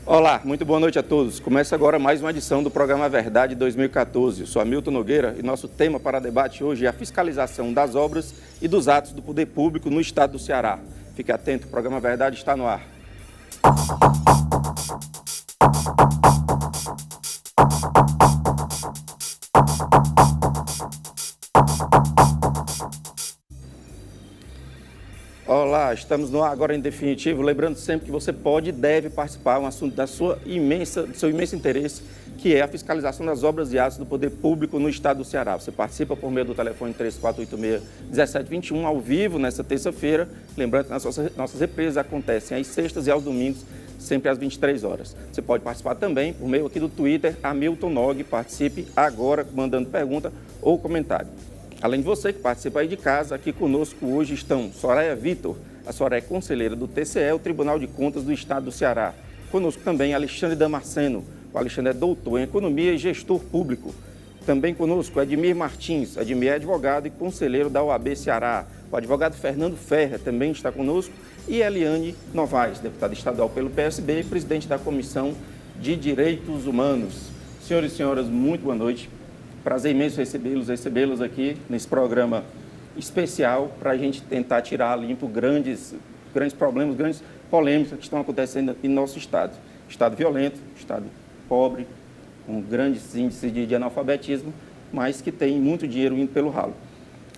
Olá, muito boa noite a todos. Começa agora mais uma edição do programa Verdade 2014. Eu sou Hamilton Nogueira e nosso tema para debate hoje é a fiscalização das obras e dos atos do poder público no estado do Ceará. Fique atento, o programa Verdade está no ar. Olá, estamos no ar agora em definitivo, lembrando sempre que você pode e deve participar de um assunto do seu imenso interesse, que é a fiscalização das obras e atos do poder público no estado do Ceará. Você participa por meio do telefone 3486-1721 ao vivo nesta terça-feira, lembrando que nossas represas acontecem às sextas e aos domingos, sempre às 23 horas. Você pode participar também por meio aqui do Twitter, Hamilton Nog, participe agora mandando pergunta ou comentário. Além de você que participa aí de casa, aqui conosco hoje estão Soraya Vitor, a Soraya é conselheira do TCE, o Tribunal de Contas do Estado do Ceará. Conosco também Alexandre Damasceno, o Alexandre é doutor em Economia e Gestor Público. Também conosco Edmir Martins, Edmir é advogado e conselheiro da OAB Ceará. O advogado Fernando Ferrer também está conosco e Eliane Novaes, deputada estadual pelo PSB e presidente da Comissão de Direitos Humanos. Senhores e senhoras, muito boa noite. Prazer imenso recebê-los aqui nesse programa especial para a gente tentar tirar a limpo grandes problemas, grandes polêmicas que estão acontecendo em nosso estado. Estado violento, estado pobre, com grandes índices de analfabetismo, mas que tem muito dinheiro indo pelo ralo.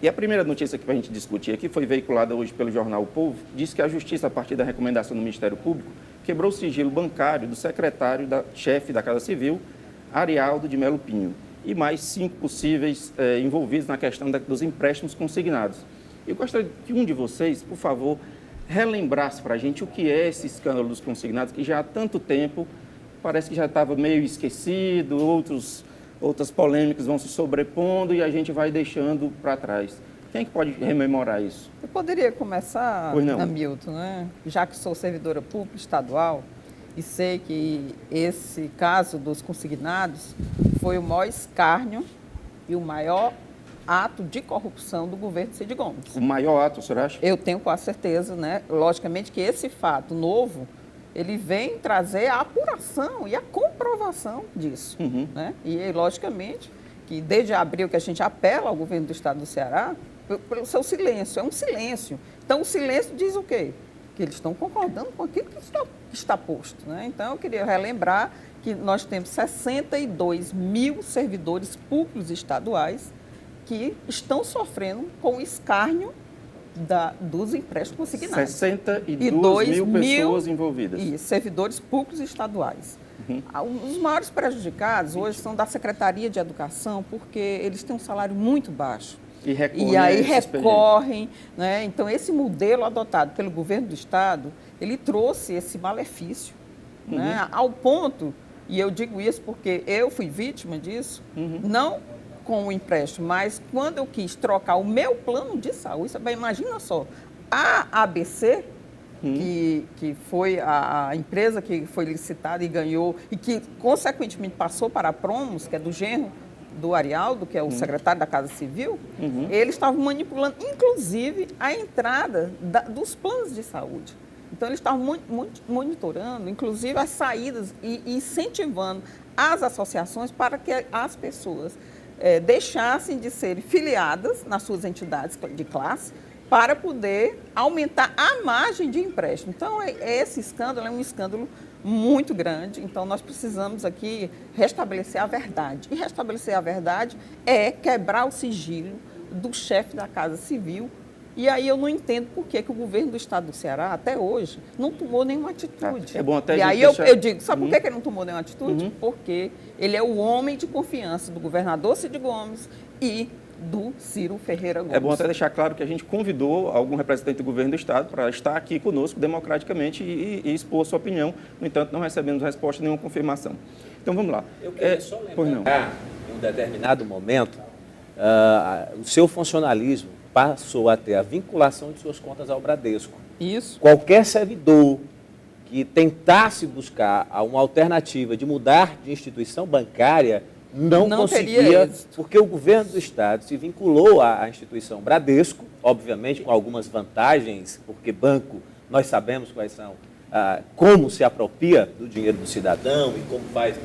E a primeira notícia que a gente discutir aqui foi veiculada hoje pelo jornal O Povo, diz que a Justiça, a partir da recomendação do Ministério Público, quebrou o sigilo bancário do secretário-chefe da Casa Civil, Arialdo de Melo Pinho, e mais 5 possíveis envolvidos na questão dos empréstimos consignados. Eu gostaria que um de vocês, por favor, relembrasse para a gente o que é esse escândalo dos consignados, que já há tanto tempo parece que já estava meio esquecido, outras polêmicas vão se sobrepondo e a gente vai deixando para trás. Quem é que pode rememorar isso? Eu poderia começar, Hamilton, né? Já que sou servidora pública estadual, e sei que esse caso dos consignados foi o maior escárnio e o maior ato de corrupção do governo Cid Gomes. O maior ato, o senhor acha? Eu tenho quase certeza, né? Logicamente que esse fato novo, ele vem trazer a apuração e a comprovação disso, né? E, logicamente, que desde abril que a gente apela ao governo do estado do Ceará, pelo seu silêncio, é um silêncio. Então, o silêncio diz o quê? Que eles estão concordando com aquilo que está posto, né? Então, eu queria relembrar que nós temos 62 mil servidores públicos estaduais que estão sofrendo com o escárnio dos empréstimos consignados. 62 mil pessoas envolvidas. E servidores públicos estaduais. Os maiores prejudicados hoje são da Secretaria de Educação, porque eles têm um salário muito baixo. E aí recorrem, né? Então, esse modelo adotado pelo governo do estado, ele trouxe esse malefício, né? Ao ponto, e eu digo isso porque eu fui vítima disso, não com o empréstimo, mas quando eu quis trocar o meu plano de saúde, você imagina só, a ABC, que foi a empresa que foi licitada e ganhou, e que consequentemente passou para a Promos, que é do genro do Arialdo, que é o secretário da Casa Civil, eles estavam manipulando, inclusive, a entrada dos planos de saúde. Então, eles estavam monitorando, inclusive, as saídas e incentivando as associações para que as pessoas deixassem de serem filiadas nas suas entidades de classe para poder aumentar a margem de empréstimo. Então, esse escândalo é um escândalo muito grande, então nós precisamos aqui restabelecer a verdade. E restabelecer a verdade é quebrar o sigilo do chefe da Casa Civil. E aí eu não entendo por que o governo do estado do Ceará, até hoje, não tomou nenhuma atitude. É bom até e aí deixar... eu digo, sabe por que ele não tomou nenhuma atitude? Porque ele é o homem de confiança do governador Cid Gomes e do Ciro Ferreira Gomes. É bom até deixar claro que a gente convidou algum representante do governo do estado para estar aqui conosco democraticamente e expor sua opinião. No entanto, não recebemos resposta, nenhuma confirmação. Então, vamos lá. Eu queria só lembrar, em um determinado momento, o seu funcionalismo passou a ter a vinculação de suas contas ao Bradesco. Isso. Qualquer servidor que tentasse buscar uma alternativa de mudar de instituição bancária não conseguia, porque o governo do estado se vinculou à instituição Bradesco, obviamente com algumas vantagens, porque banco, nós sabemos quais são como se apropria do dinheiro do cidadão e como faz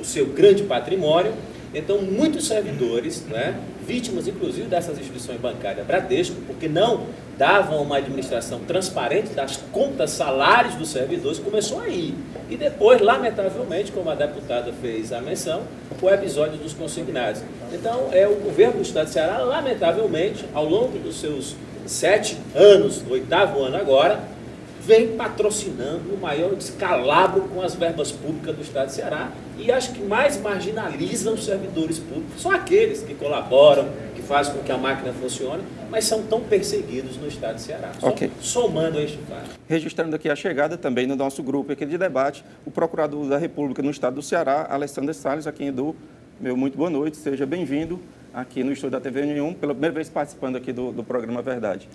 o seu grande patrimônio. Então, muitos servidores, né, vítimas inclusive dessas instituições bancárias Bradesco, porque não davam uma administração transparente das contas, salários dos servidores, começou aí. E depois, lamentavelmente, como a deputada fez a menção, o episódio dos consignados. Então, o governo do Estado do Ceará, lamentavelmente, ao longo dos seus 7 anos, no 8º ano agora, vem patrocinando o maior descalabro com as verbas públicas do Estado do Ceará, e acho que mais marginalizam os servidores públicos são aqueles que colaboram, que fazem com que a máquina funcione, mas são tão perseguidos no Estado do Ceará. Okay. Somando a este fato. Registrando aqui a chegada também no nosso grupo aqui de debate, o Procurador da República no Estado do Ceará, Alessandro Salles, a quem do meu muito boa noite, seja bem-vindo aqui no estúdio da TV União, pela primeira vez participando aqui do programa Verdade.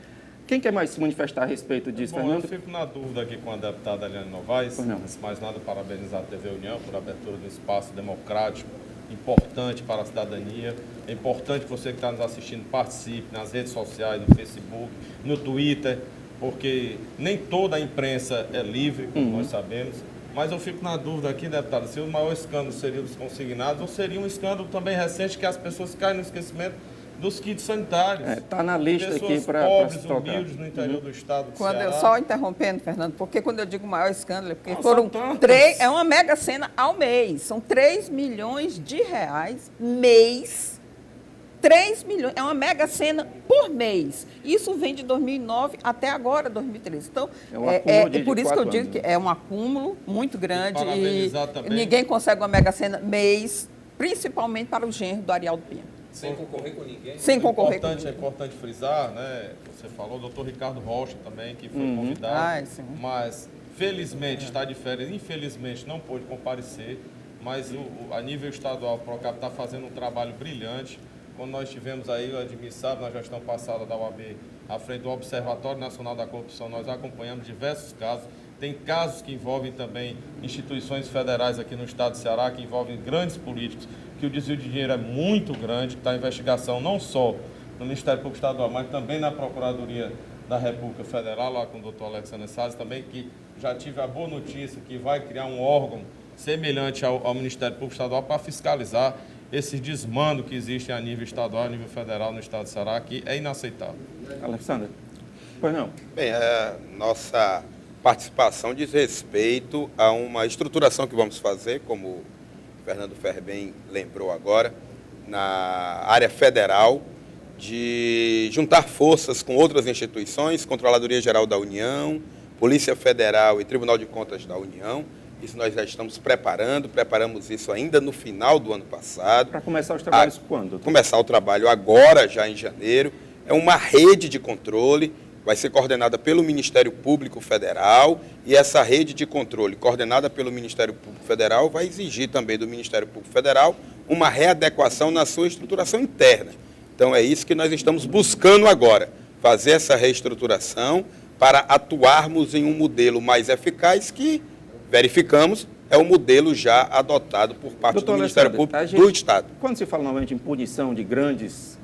Quem quer mais se manifestar a respeito disso, Fernando? Eu fico na dúvida aqui com a deputada Eliane Novaes. Antes de mais nada, parabenizar a TV União por a abertura de um espaço democrático, importante para a cidadania. É importante que você que está nos assistindo participe nas redes sociais, no Facebook, no Twitter, porque nem toda a imprensa é livre, como nós sabemos. Mas eu fico na dúvida aqui, deputada, se o maior escândalo seria os consignados ou seria um escândalo também recente que as pessoas caem no esquecimento dos kits sanitários. Está na lista pessoas aqui para pobres, humildes no interior do estado do Ceará. Só interrompendo, Fernando, porque quando eu digo maior escândalo, é porque foram 3, é uma mega cena ao mês, são 3 milhões de reais mês, 3 milhões, é uma mega cena por mês. Isso vem de 2009 até agora, 2013. Então, é por isso que eu digo que é um acúmulo muito grande e ninguém consegue uma mega cena mês, principalmente para o genro do Arialdo Pena. Sem concorrer com ninguém. Sem concorrer com ninguém. É importante frisar, né? Você falou, o doutor Ricardo Rocha também, que foi convidado, mas felizmente está de férias, infelizmente não pôde comparecer, mas a nível estadual, o Procap está fazendo um trabalho brilhante. Quando nós tivemos aí, o Admir sabe, na gestão passada da UAB, à frente do Observatório Nacional da Corrupção, nós acompanhamos diversos casos. Tem casos que envolvem também instituições federais aqui no estado do Ceará, que envolvem grandes políticos, que o desvio de dinheiro é muito grande, que está em investigação não só no Ministério Público Estadual, mas também na Procuradoria da República Federal, lá com o doutor Alexandre Salles também, que já tive a boa notícia que vai criar um órgão semelhante ao Ministério Público Estadual para fiscalizar esses desmandos que existem a nível estadual, a nível federal no estado do Ceará, que é inaceitável. Alexandre, pois não? Bem, a nossa participação diz respeito a uma estruturação que vamos fazer, como o Fernando Ferrer bem lembrou agora, na área federal, de juntar forças com outras instituições, Controladoria Geral da União, Polícia Federal e Tribunal de Contas da União. Isso nós já estamos preparamos isso ainda no final do ano passado. Para começar os trabalhos quando? Começar o trabalho agora, já em janeiro. É uma rede de controle, vai ser coordenada pelo Ministério Público Federal, e essa rede de controle, coordenada pelo Ministério Público Federal, vai exigir também do Ministério Público Federal uma readequação na sua estruturação interna. Então é isso que nós estamos buscando agora, fazer essa reestruturação para atuarmos em um modelo mais eficaz que, verificamos, é o modelo já adotado por parte do Ministério Público do Estado. Quando se fala normalmente em punição de grandes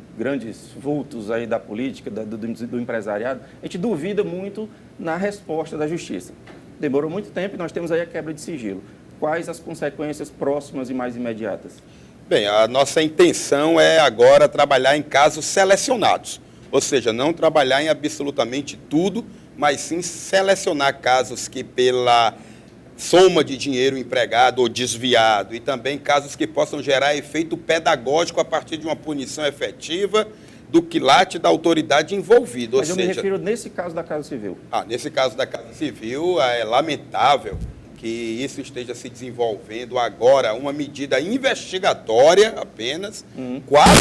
vultos aí da política, do empresariado, a gente duvida muito na resposta da justiça. Demorou muito tempo e nós temos aí a quebra de sigilo. Quais as consequências próximas e mais imediatas? Bem, a nossa intenção é agora trabalhar em casos selecionados, ou seja, não trabalhar em absolutamente tudo, mas sim selecionar casos que pela soma de dinheiro empregado ou desviado, e também casos que possam gerar efeito pedagógico a partir de uma punição efetiva do quilate da autoridade envolvida. Mas eu me refiro nesse caso da Casa Civil. Nesse caso da Casa Civil, é lamentável que isso esteja se desenvolvendo agora, uma medida investigatória apenas, 4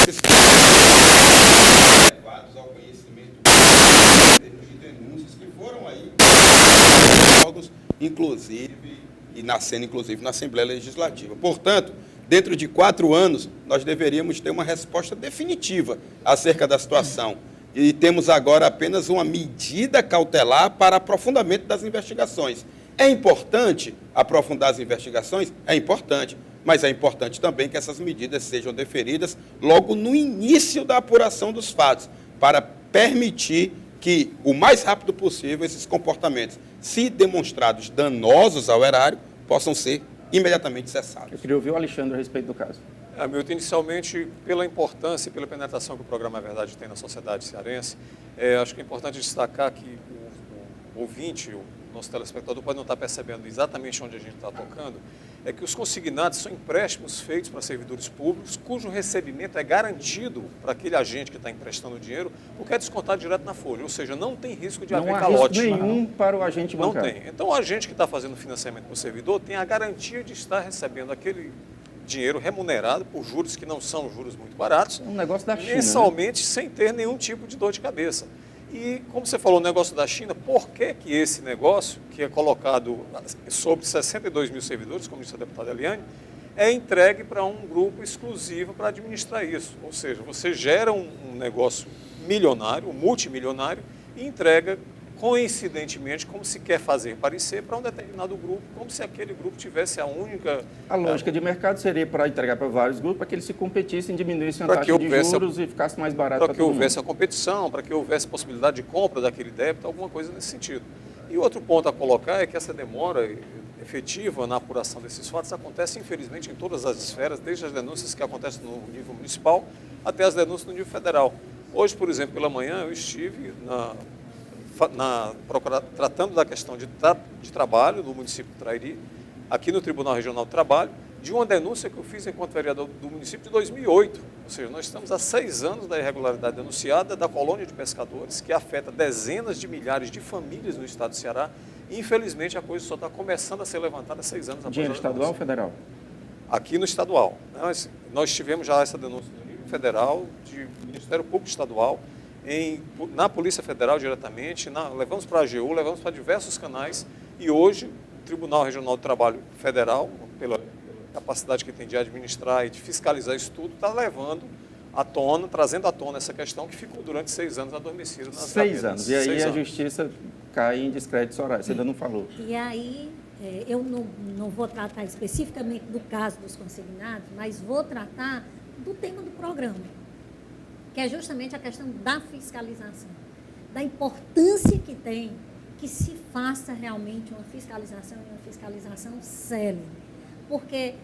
anos levados ao conhecimento de denúncias que foram aí inclusive, e nascendo inclusive na Assembleia Legislativa. Portanto, dentro de 4 anos, nós deveríamos ter uma resposta definitiva acerca da situação. E temos agora apenas uma medida cautelar para aprofundamento das investigações. É importante aprofundar as investigações? É importante, mas é importante também que essas medidas sejam deferidas logo no início da apuração dos fatos, para permitir que, o mais rápido possível, esses comportamentos, se demonstrados danosos ao erário, possam ser imediatamente cessados. Eu queria ouvir o Alexandre a respeito do caso. Hamilton, inicialmente, pela importância e pela penetração que o programa A Verdade tem na sociedade cearense, acho que é importante destacar que o ouvinte, o nosso telespectador, pode não estar percebendo exatamente onde a gente está tocando, é que os consignados são empréstimos feitos para servidores públicos, cujo recebimento é garantido para aquele agente que está emprestando o dinheiro, porque é descontado direto na folha, ou seja, não tem risco de haver calote. Não há risco nenhum para o agente bancário. Não tem. Então, o agente que está fazendo financiamento para o servidor tem a garantia de estar recebendo aquele dinheiro remunerado por juros que não são juros muito baratos, um negócio da China, mensalmente, né? Sem ter nenhum tipo de dor de cabeça. E, como você falou, o negócio da China, por que que esse negócio, que é colocado sobre 62 mil servidores, como disse a deputada Eliane, é entregue para um grupo exclusivo para administrar isso? Ou seja, você gera um negócio milionário, multimilionário, e entrega coincidentemente, como se quer fazer parecer, para um determinado grupo, como se aquele grupo tivesse a única... A lógica de mercado seria para entregar para vários grupos, para que eles se competissem, diminuíssem a taxa de juros e ficasse mais barato para todo mundo. Para que houvesse a competição, para que houvesse possibilidade de compra daquele débito, alguma coisa nesse sentido. E outro ponto a colocar é que essa demora efetiva na apuração desses fatos acontece, infelizmente, em todas as esferas, desde as denúncias que acontecem no nível municipal até as denúncias no nível federal. Hoje, por exemplo, pela manhã, eu estive tratando da questão de trabalho no município de Trairi, aqui no Tribunal Regional do Trabalho, de uma denúncia que eu fiz enquanto vereador do município de 2008. Ou seja, nós estamos há 6 anos da irregularidade denunciada da colônia de pescadores, que afeta dezenas de milhares de famílias no estado do Ceará, e infelizmente a coisa só está começando a ser levantada há 6 anos após. Dinheiro estadual ou federal? Aqui no estadual. Nós tivemos já essa denúncia no nível federal, do Ministério Público Estadual, na Polícia Federal diretamente, levamos para a AGU, levamos para diversos canais, e hoje o Tribunal Regional do Trabalho Federal, pela capacidade que tem de administrar e de fiscalizar isso tudo, está levando à tona, trazendo à tona essa questão que ficou durante 6 anos adormecida nas 6 anos, e aí 6 a anos. Justiça cai em descrédito, Soraya, você ainda não falou. E aí, eu não vou tratar especificamente do caso dos consignados, mas vou tratar do tema do programa, que é justamente a questão da fiscalização, da importância que tem que se faça realmente uma fiscalização célere. Porque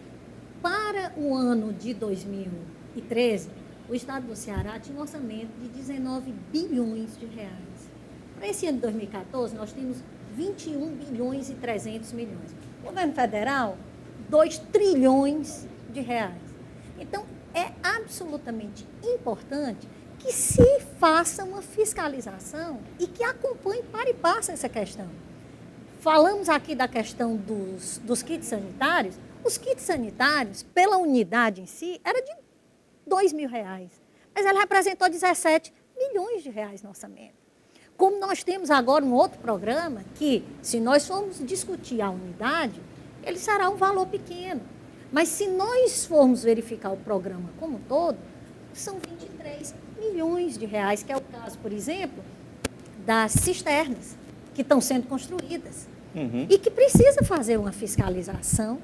para o ano de 2013, o Estado do Ceará tinha um orçamento de 19 bilhões de reais. Para esse ano de 2014, nós temos 21 bilhões e 300 milhões. O governo federal, 2 trilhões de reais. Então, é absolutamente importante que se faça uma fiscalização e que acompanhe para e passe essa questão. Falamos aqui da questão dos kits sanitários. Os kits sanitários, pela unidade em si, era de R$2.000, mas ela representou 17 milhões de reais no orçamento. Como nós temos agora um outro programa que, se nós formos discutir a unidade, ele será um valor pequeno. Mas se nós formos verificar o programa como um todo, são 23 milhões de reais, que é o caso, por exemplo, das cisternas que estão sendo construídas. E que precisa fazer uma fiscalização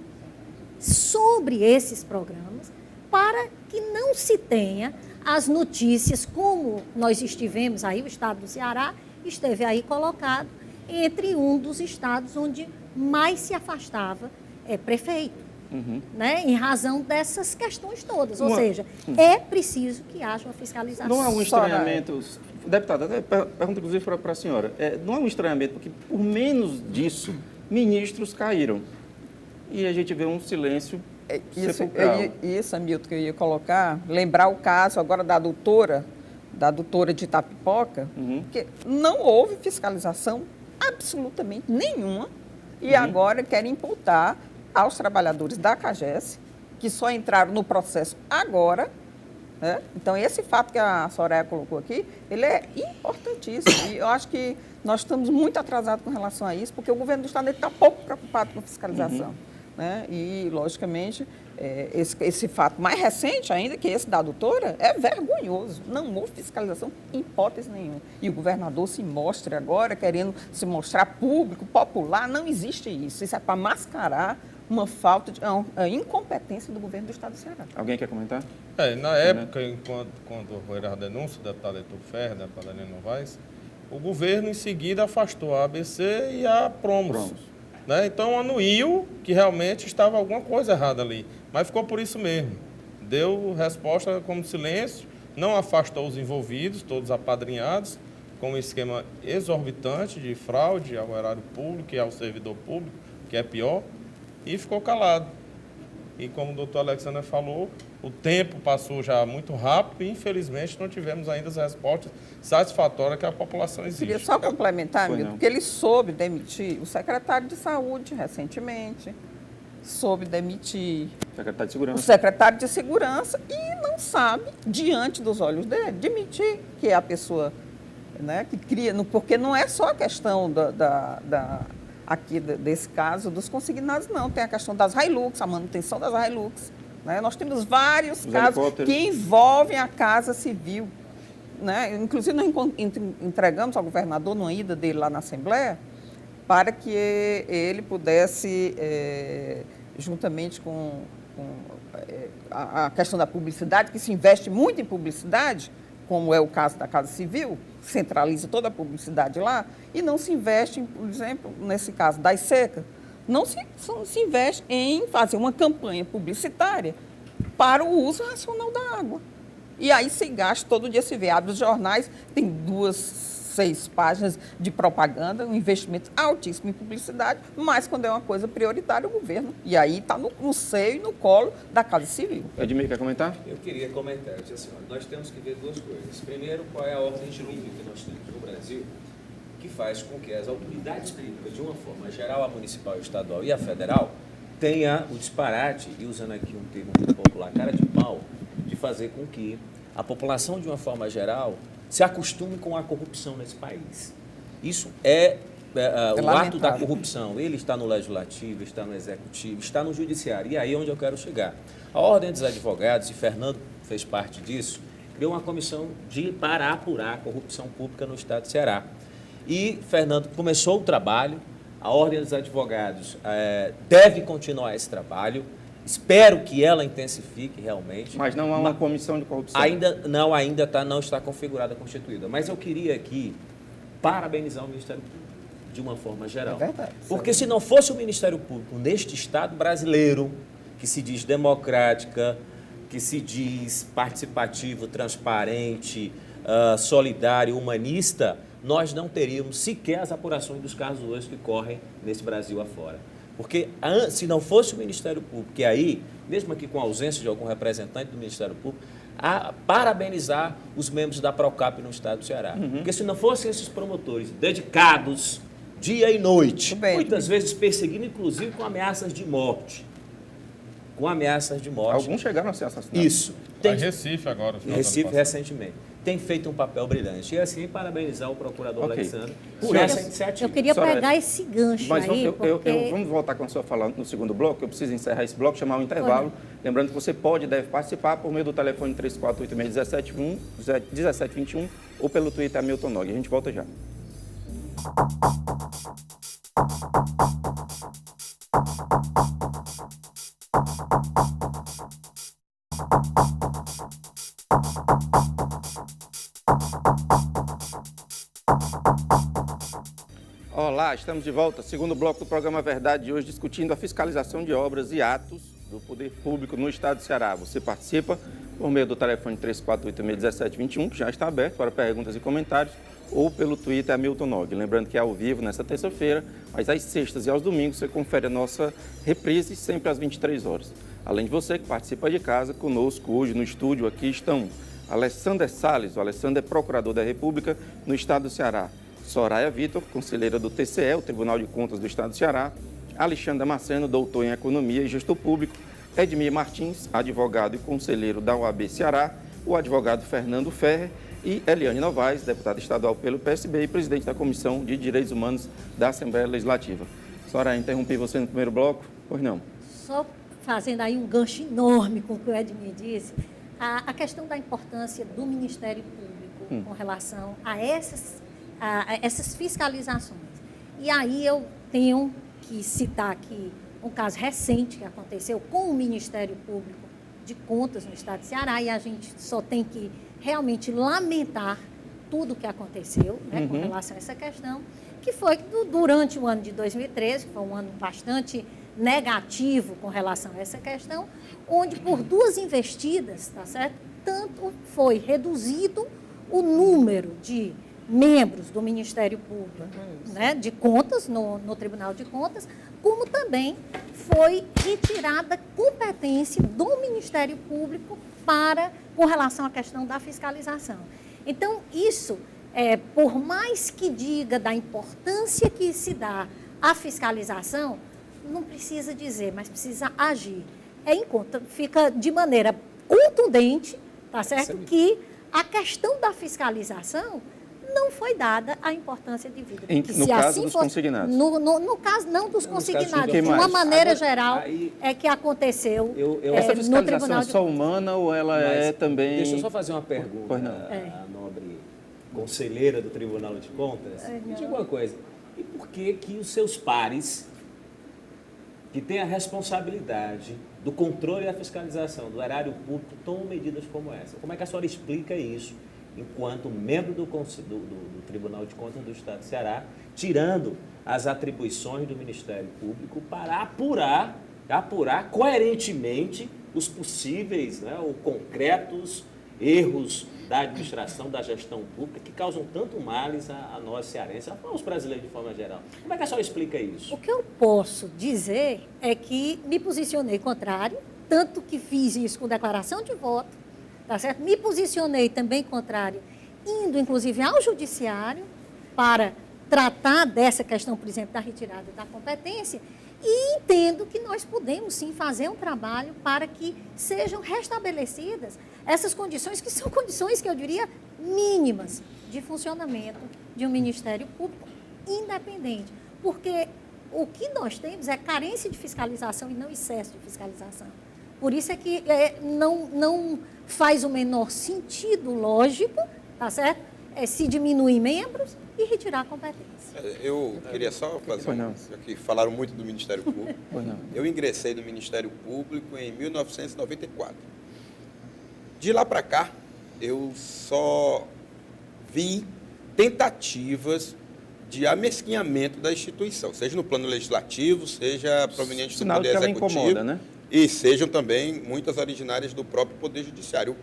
sobre esses programas para que não se tenha as notícias, como nós estivemos aí, o estado do Ceará esteve aí colocado entre um dos estados onde mais se afastava prefeito. Né, em razão dessas questões todas. Ou seja, é preciso que haja uma fiscalização. Não há um estranhamento, deputada, pergunta inclusive para a senhora, não há um estranhamento, porque por menos disso, ministros caíram. E a gente vê um silêncio sepulcral. Isso, Hamilton, que eu ia colocar, lembrar o caso agora da doutora de Itapipoca, que não houve fiscalização absolutamente nenhuma, e agora querem imputar aos trabalhadores da CAGES, que só entraram no processo agora, né? Então, esse fato que a Soraya colocou aqui, ele é importantíssimo. E eu acho que nós estamos muito atrasados com relação a isso, porque o governo do Estado está pouco preocupado com a fiscalização. Né? E, logicamente, esse fato mais recente ainda, que esse da doutora, é vergonhoso. Não houve fiscalização em hipótese nenhuma. E o governador se mostra agora, querendo se mostrar público, popular. Não existe isso. Isso é para mascarar uma falta de incompetência do governo do Estado do Ceará. Alguém quer comentar? Na época, quando houve a denúncia da deputada Heitor Ferreira, da deputada Helena Novaes, o governo em seguida afastou a ABC e a Promos. Né? Então anuiu que realmente estava alguma coisa errada ali, mas ficou por isso mesmo. Deu resposta como silêncio, não afastou os envolvidos, todos apadrinhados, com um esquema exorbitante de fraude ao erário público e ao servidor público, que é pior, e ficou calado. E como o doutor Alexandre falou, o tempo passou já muito rápido e, infelizmente, não tivemos ainda as respostas satisfatórias que a população exige. Queria só complementar, amigo, porque ele soube demitir o secretário de Saúde recentemente, soube demitir o secretário de Segurança e não sabe, diante dos olhos dele, demitir, que é a pessoa, né, que cria, porque não é só a questão aqui desse caso dos consignados, não. Tem a questão das Hilux, a manutenção das Hilux. Né? Nós temos vários casos que envolvem a Casa Civil. Né? Inclusive, nós entregamos ao governador, numa ida dele lá na Assembleia, para que ele pudesse, juntamente com a questão da publicidade, que se investe muito em publicidade, como é o caso da Casa Civil, centraliza toda a publicidade lá, e não se investe, por exemplo, nesse caso das secas, não se investe em fazer uma campanha publicitária para o uso racional da água. E aí se gasta, todo dia se vê, abre os jornais, tem 6 páginas de propaganda, um investimento altíssimo em publicidade, mas quando é uma coisa prioritária, o governo. E aí está no seio e no colo da Casa Civil. Edmir, quer comentar? Eu queria comentar, eu disse assim, nós temos que ver duas coisas. Primeiro, qual é a ordem jurídica que nós temos no Brasil, que faz com que as autoridades públicas, de uma forma geral, a municipal, a estadual e a federal, tenha o disparate, e usando aqui um termo muito popular, cara de pau, de fazer com que a população, de uma forma geral, se acostume com a corrupção nesse país. Isso o ato da corrupção, ele está no legislativo, está no executivo, está no judiciário. E aí é onde eu quero chegar. A Ordem dos Advogados, e Fernando fez parte disso, criou uma comissão para apurar a corrupção pública no estado de Ceará. E Fernando começou o trabalho, a Ordem dos Advogados deve continuar esse trabalho, espero que ela intensifique realmente. Mas não há uma comissão de corrupção? Não está configurada, constituída. Mas eu queria aqui parabenizar o Ministério Público, de uma forma geral. É verdade. Porque se não fosse o Ministério Público neste Estado brasileiro, que se diz democrática, que se diz participativo, transparente, solidário, humanista, nós não teríamos sequer as apurações dos casos hoje que correm nesse Brasil afora. Porque se não fosse o Ministério Público, que aí, mesmo aqui com a ausência de algum representante do Ministério Público, a parabenizar os membros da Procap no estado do Ceará. Porque se não fossem esses promotores dedicados, dia e noite, muitas vezes perseguindo, inclusive com ameaças de morte. Alguns chegaram a ser assassinados. Isso. Em Recife agora. Recife, recentemente. Tem feito um papel brilhante. E assim, parabenizar o procurador Alexandre por essa iniciativa. Eu queria pegar esse gancho Vamos voltar com a sua fala no segundo bloco. Eu preciso encerrar esse bloco, chamar um intervalo. Lembrando que você pode e deve participar por meio do telefone 3486-1721 ou pelo Twitter Hamilton Nogue. A gente volta já. Olá, estamos de volta. Segundo bloco do programa Verdade de hoje, discutindo a fiscalização de obras e atos do poder público no estado do Ceará. Você participa por meio do telefone 3486-1721, que já está aberto para perguntas e comentários, ou pelo Twitter Hamilton Nogue. Lembrando que é ao vivo nesta terça-feira, mas às sextas e aos domingos você confere a nossa reprise sempre às 23 horas. Além de você que participa de casa, conosco hoje no estúdio aqui estão Alessandro Salles, o Alessandro é procurador da República no estado do Ceará. Soraya Vitor, conselheira do TCE, o Tribunal de Contas do Estado do Ceará. Alexandre Damasceno, doutor em Economia e Gestor Público. Edmir Martins, advogado e conselheiro da OAB Ceará. O advogado Fernando Ferrer e Eliane Novaes, deputada estadual pelo PSB e presidente da Comissão de Direitos Humanos da Assembleia Legislativa. Soraya, interrompi você no primeiro bloco? Pois não. Só fazendo aí um gancho enorme com o que o Edmir disse, a questão da importância do Ministério Público com relação a essas fiscalizações. E aí eu tenho que citar aqui um caso recente que aconteceu com o Ministério Público de Contas no estado de Ceará, e a gente só tem que realmente lamentar tudo o que aconteceu, né, com relação a essa questão, que foi que durante o ano de 2013, que foi um ano bastante negativo com relação a essa questão, onde por 2 investidas, tá certo? Tanto foi reduzido o número de membros do Ministério Público, né, de Contas, no Tribunal de Contas, como também foi retirada competência do Ministério Público com relação à questão da fiscalização. Então, isso, por mais que diga da importância que se dá à fiscalização, não precisa dizer, mas precisa agir. Fica de maneira contundente, tá certo? Que a questão da fiscalização não foi dada a importância devida. No caso assim dos consignados? No caso, não dos consignados. De uma maneira geral, é que aconteceu essa fiscalização no Tribunal é só humana ou ela é também... Deixa eu só fazer uma pergunta à nobre conselheira do Tribunal de Contas. Me diga uma coisa, e por que os seus pares, que têm a responsabilidade do controle e da fiscalização do erário público, tomam medidas como essa? Como é que a senhora explica isso, enquanto membro do Tribunal de Contas do Estado do Ceará, tirando as atribuições do Ministério Público para apurar coerentemente os possíveis, né, ou concretos erros da administração, da gestão pública, que causam tanto males a nós cearenses, aos brasileiros de forma geral? Como é que a senhora explica isso? O que eu posso dizer é que me posicionei contrário, tanto que fiz isso com declaração de voto, tá certo? Me posicionei também contrário, indo inclusive ao judiciário para tratar dessa questão, por exemplo, da retirada da competência, e entendo que nós podemos sim fazer um trabalho para que sejam restabelecidas essas condições, que são condições que eu diria mínimas de funcionamento de um Ministério Público independente, porque o que nós temos é carência de fiscalização e não excesso de fiscalização. Por isso é que não faz o menor sentido lógico, tá certo? Se diminuir membros e retirar a competência. Eu queria só fazer aqui, falaram muito do Ministério Público. Eu ingressei no Ministério Público em 1994. De lá para cá, eu só vi tentativas de amesquinhamento da instituição, seja no plano legislativo, seja proveniente do Poder Executivo, incomoda, né? E sejam também muitas originárias do próprio Poder Judiciário.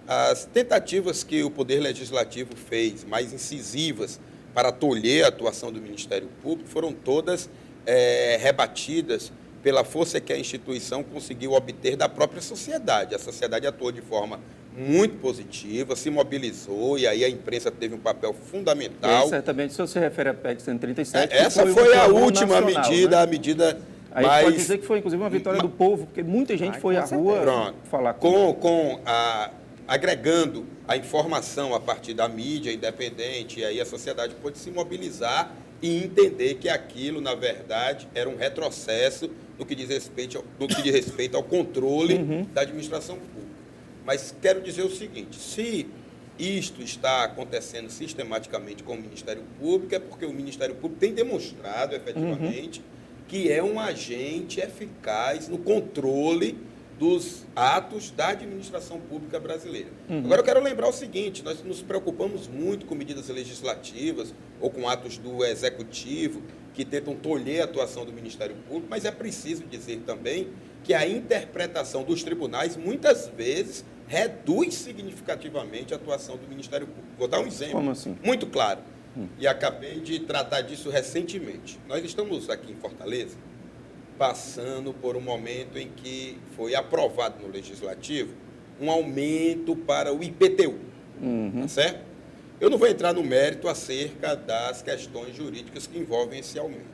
As tentativas que o Poder Legislativo fez, mais incisivas, para tolher a atuação do Ministério Público, foram todas rebatidas pela força que a instituição conseguiu obter da própria sociedade. A sociedade atuou de forma muito positiva, se mobilizou, e aí a imprensa teve um papel fundamental. Certamente, se você refere à PEC 137... Essa foi a última medida, né? A medida... Aí pode dizer que foi, inclusive, uma vitória do povo, porque muita gente foi à rua falar agregando a informação a partir da mídia independente, e aí a sociedade pôde se mobilizar e entender que aquilo, na verdade, era um retrocesso no que diz respeito ao controle da administração pública. Mas quero dizer o seguinte, se isto está acontecendo sistematicamente com o Ministério Público, é porque o Ministério Público tem demonstrado, efetivamente, que é um agente eficaz no controle dos atos da administração pública brasileira. Agora, eu quero lembrar o seguinte, nós nos preocupamos muito com medidas legislativas ou com atos do Executivo que tentam tolher a atuação do Ministério Público, mas é preciso dizer também que a interpretação dos tribunais, muitas vezes, reduz significativamente a atuação do Ministério Público. Vou dar um exemplo muito claro, e acabei de tratar disso recentemente. Nós estamos aqui em Fortaleza, passando por um momento em que foi aprovado no Legislativo um aumento para o IPTU, tá certo? Eu não vou entrar no mérito acerca das questões jurídicas que envolvem esse aumento.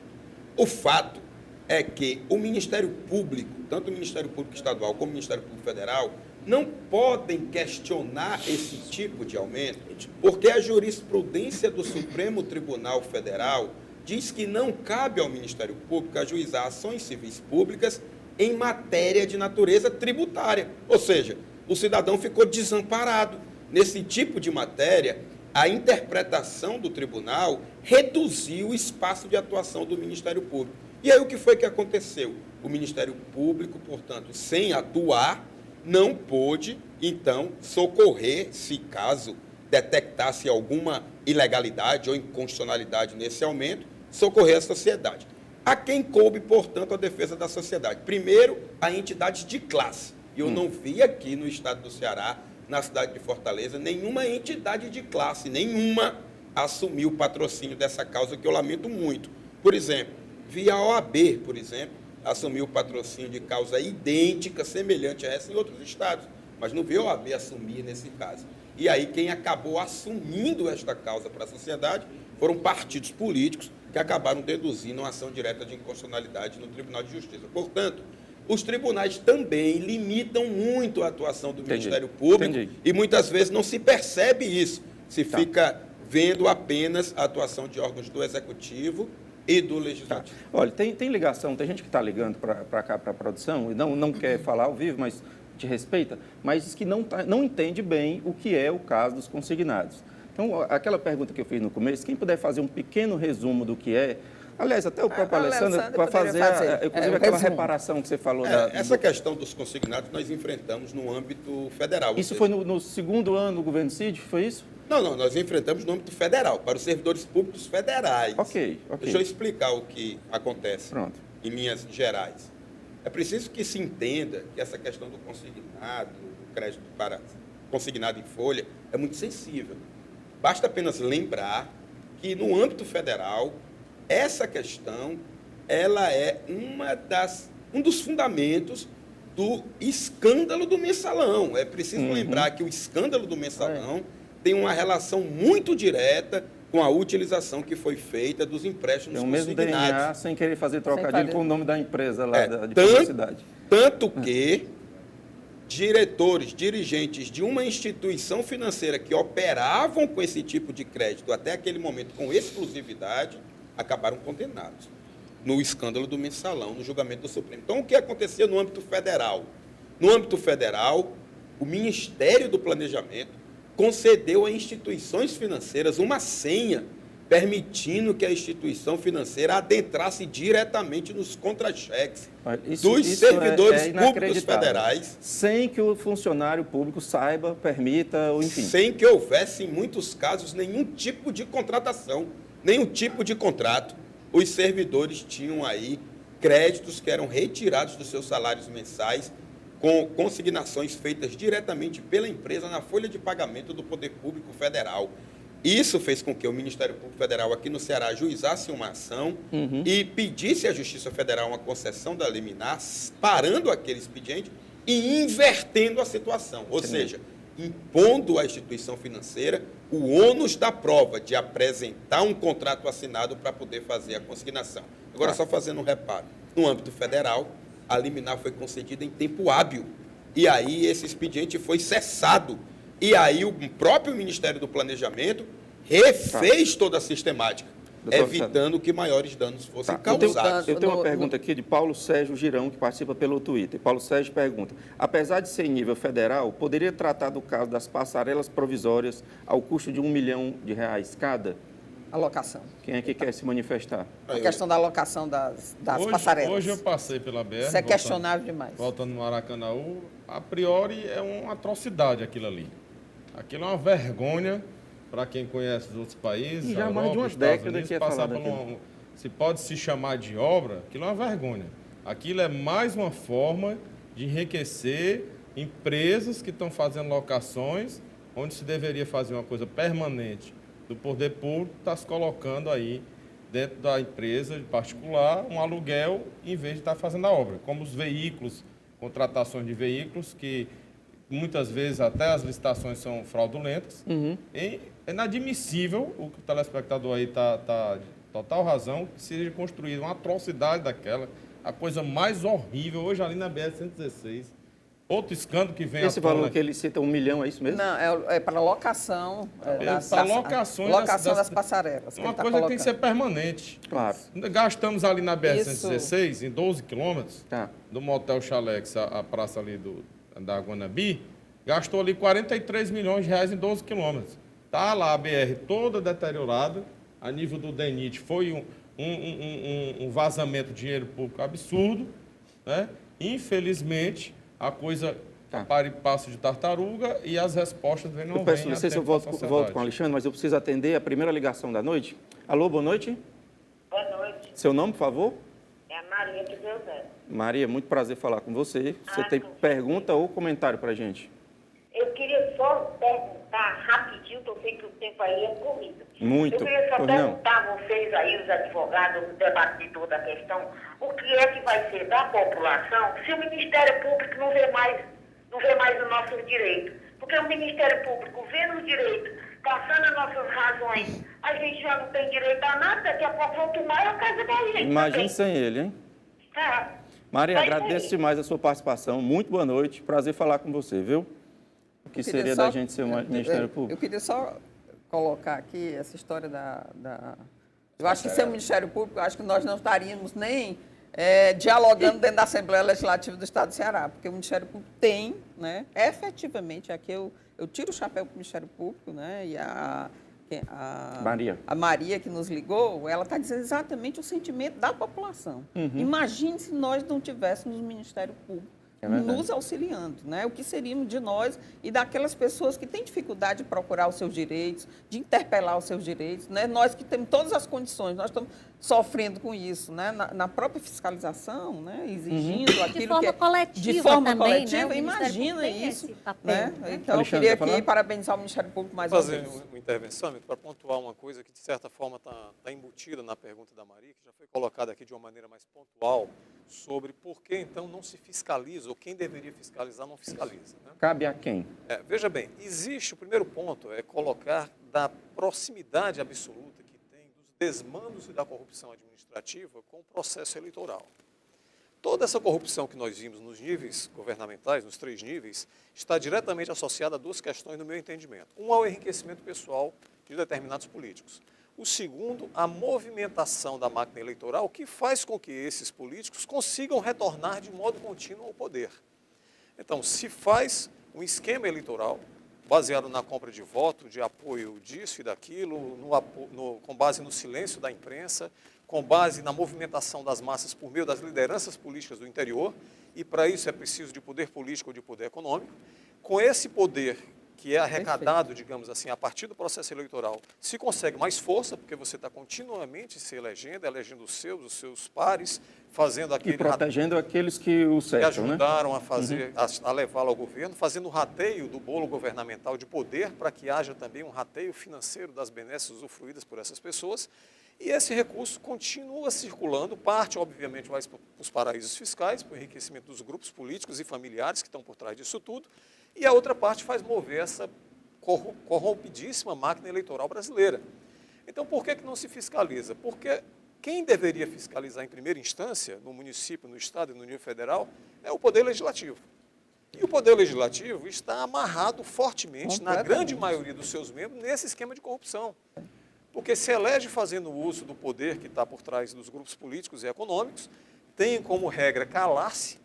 O fato é que o Ministério Público, tanto o Ministério Público Estadual como o Ministério Público Federal, não podem questionar esse tipo de aumento, porque a jurisprudência do Supremo Tribunal Federal diz que não cabe ao Ministério Público ajuizar ações civis públicas em matéria de natureza tributária. Ou seja, o cidadão ficou desamparado. Nesse tipo de matéria, a interpretação do tribunal reduziu o espaço de atuação do Ministério Público. E aí o que foi que aconteceu? O Ministério Público, portanto, sem atuar, não pôde, então, socorrer, se caso detectasse alguma ilegalidade ou inconstitucionalidade nesse aumento, socorrer a sociedade. A quem coube, portanto, a defesa da sociedade? Primeiro, a entidades de classe. Eu não vi aqui no estado do Ceará, na cidade de Fortaleza, nenhuma entidade de classe, nenhuma assumiu o patrocínio dessa causa, que eu lamento muito. Por exemplo, vi a OAB, por exemplo, assumiu o patrocínio de causa idêntica, semelhante a essa em outros estados, mas não vi a OAB assumir nesse caso. E aí quem acabou assumindo esta causa para a sociedade foram partidos políticos que acabaram deduzindo uma ação direta de inconstitucionalidade no Tribunal de Justiça. Portanto, os tribunais também limitam muito a atuação do Ministério Público e muitas vezes não se percebe isso, se fica vendo apenas a atuação de órgãos do Executivo e do Legislativo. Olha, tem ligação, tem gente que está ligando para cá, para a produção, e não quer falar ao vivo, mas te respeita, mas diz que não entende bem o que é o caso dos consignados. Então, aquela pergunta que eu fiz no começo, quem puder fazer um pequeno resumo do que é, aliás, até o próprio Alessandro para fazer inclusive aquela reparação que você falou. Essa questão dos consignados nós enfrentamos no âmbito federal. Isso foi no segundo ano do governo Cid, foi isso? Não, nós enfrentamos no âmbito federal, para os servidores públicos federais. Ok. Deixa eu explicar o que acontece em linhas gerais. É preciso que se entenda que essa questão do consignado, do crédito para consignado em folha, é muito sensível. Basta apenas lembrar que no âmbito federal, essa questão ela é um dos fundamentos do escândalo do mensalão. É preciso lembrar que o escândalo do mensalão tem uma relação muito direta com a utilização que foi feita dos empréstimos consignados. Tem o mesmo DNA, sem querer fazer trocadilho com o nome da empresa lá de publicidade. Tanto que diretores, dirigentes de uma instituição financeira que operavam com esse tipo de crédito até aquele momento com exclusividade, acabaram condenados no escândalo do mensalão, no julgamento do Supremo. Então, o que acontecia no âmbito federal? No âmbito federal, o Ministério do Planejamento concedeu a instituições financeiras uma senha permitindo que a instituição financeira adentrasse diretamente nos contra-cheques dos servidores públicos federais. Sem que o funcionário público saiba, permita, ou enfim. Sem que houvesse, em muitos casos, nenhum tipo de contratação, nenhum tipo de contrato. Os servidores tinham aí créditos que eram retirados dos seus salários mensais com consignações feitas diretamente pela empresa na folha de pagamento do Poder Público Federal. Isso fez com que o Ministério Público Federal aqui no Ceará ajuizasse uma ação e pedisse à Justiça Federal uma concessão da liminar, parando aquele expediente e invertendo a situação. Ou seja, impondo à instituição financeira o ônus da prova de apresentar um contrato assinado para poder fazer a consignação. Agora, só fazendo um reparo, no âmbito federal, a liminar foi concedida em tempo hábil. E aí esse expediente foi cessado. E aí o próprio Ministério do Planejamento refez toda a sistemática, evitando que maiores danos fossem causados. Eu tenho uma pergunta aqui de Paulo Sérgio Girão, que participa pelo Twitter. Paulo Sérgio pergunta: apesar de ser em nível federal, poderia tratar do caso das passarelas provisórias ao custo de R$1 milhão cada? Alocação. Quem é que quer se manifestar? A questão da alocação das passarelas. Hoje eu passei pela BR. Isso é questionável demais. Voltando no Maracanaú, a priori é uma atrocidade aquilo ali. Aquilo é uma vergonha para quem conhece os outros países. E já há mais de umas décadas que é falado aquilo. Se pode se chamar de obra, aquilo é uma vergonha. Aquilo é mais uma forma de enriquecer empresas que estão fazendo locações, onde se deveria fazer uma coisa permanente do poder público, está se colocando aí dentro da empresa particular um aluguel em vez de estar fazendo a obra. Como os veículos, contratações de veículos, que muitas vezes até as licitações são fraudulentas. E é inadmissível, o que o telespectador aí está de total razão, que seja construída uma atrocidade daquela, a coisa mais horrível hoje ali na BR-116. Outro escândalo que vem Esse valor que ele cita, R$1 milhão, é isso mesmo? Não, é para locação. Para locação das passarelas. Uma coisa que tem que ser permanente. Claro. Gastamos ali na BR-116, em 12 quilômetros, Tá. do Motel Chalex, a praça ali da Guanabi, gastou ali R$43 milhões em 12 quilômetros. Está lá a BR toda deteriorada, a nível do DENIT foi um vazamento de dinheiro público absurdo, né? Infelizmente, a coisa Tá. Para e passo de tartaruga e as respostas vêm não vêm. Eu peço licença, eu volto com o Alexandre, mas eu preciso atender a primeira ligação da noite. Alô, boa noite. Boa noite. Seu nome, por favor? É a Maria de Deusé. Maria, muito prazer falar com você. Você tem pergunta ou comentário para a gente? Eu queria só perguntar rapidinho, que eu sei que o tempo aí é corrido. Muito. Eu queria só perguntar a vocês aí, os advogados, o debatedor da questão, o que é que vai ser da população se o Ministério Público não vê mais os nossos direitos? Porque o Ministério Público vendo os direitos, caçando as nossas razões, a gente já não tem direito a nada, daqui a pouco vão tomar a casa da gente. Imagine sem ele, hein? É. Maria, agradeço demais a sua participação. Muito boa noite. Prazer falar com você, viu? O que seria da gente ser um Ministério Público? Eu queria só colocar aqui essa história Eu acho que ser um Ministério Público, eu acho que nós não estaríamos nem dialogando dentro da Assembleia Legislativa do Estado do Ceará, porque o Ministério Público tem, né, efetivamente, aqui eu tiro o chapéu para o Ministério Público, né, e a Maria que nos ligou, ela está dizendo exatamente o sentimento da população. Imagine se nós não tivéssemos o Ministério Público nos auxiliando, né? O que seríamos de nós e daquelas pessoas que têm dificuldade de procurar os seus direitos, de interpelar os seus direitos, né? Nós que temos todas as condições, nós estamos sofrendo com isso, né? Na própria fiscalização, né? Exigindo aquilo de forma coletiva de forma também, coletiva, né? imagina isso, papel, né? Então, eu queria aqui parabenizar o Ministério Público mais uma vez. Fazer uma intervenção para pontuar uma coisa que, de certa forma, está embutida na pergunta da Maria, que já foi colocada aqui de uma maneira mais pontual, sobre por que, então, não se fiscaliza, ou quem deveria fiscalizar não fiscaliza. Né? Cabe a quem? Veja bem, existe, o primeiro ponto é colocar da proximidade absoluta que tem dos desmandos e da corrupção administrativa com o processo eleitoral. Toda essa corrupção que nós vimos nos níveis governamentais, nos 3 níveis, está diretamente associada a 2 questões no meu entendimento. Um é o enriquecimento pessoal de determinados políticos. O segundo, a movimentação da máquina eleitoral, que faz com que esses políticos consigam retornar de modo contínuo ao poder. Então, se faz um esquema eleitoral baseado na compra de voto, de apoio disso e daquilo, com base no silêncio da imprensa, com base na movimentação das massas por meio das lideranças políticas do interior, e para isso é preciso de poder político ou de poder econômico. Com esse poder que é arrecadado, digamos assim, a partir do processo eleitoral, se consegue mais força, porque você está continuamente se elegendo os seus pares, fazendo aquele... E protegendo aqueles que o cercam, que ajudaram a fazer, a levá-lo ao governo, fazendo o rateio do bolo governamental de poder, para que haja também um rateio financeiro das benesses usufruídas por essas pessoas, e esse recurso continua circulando, parte, obviamente, vai para os paraísos fiscais, para o enriquecimento dos grupos políticos e familiares que estão por trás disso tudo, e a outra parte faz mover essa corrompidíssima máquina eleitoral brasileira. Então, por que não se fiscaliza? Porque quem deveria fiscalizar em primeira instância, no município, no Estado e no nível federal, é o Poder Legislativo. E o Poder Legislativo está amarrado fortemente, na grande maioria dos seus membros, nesse esquema de corrupção. Porque se elege fazendo uso do poder que está por trás dos grupos políticos e econômicos, tem como regra calar-se,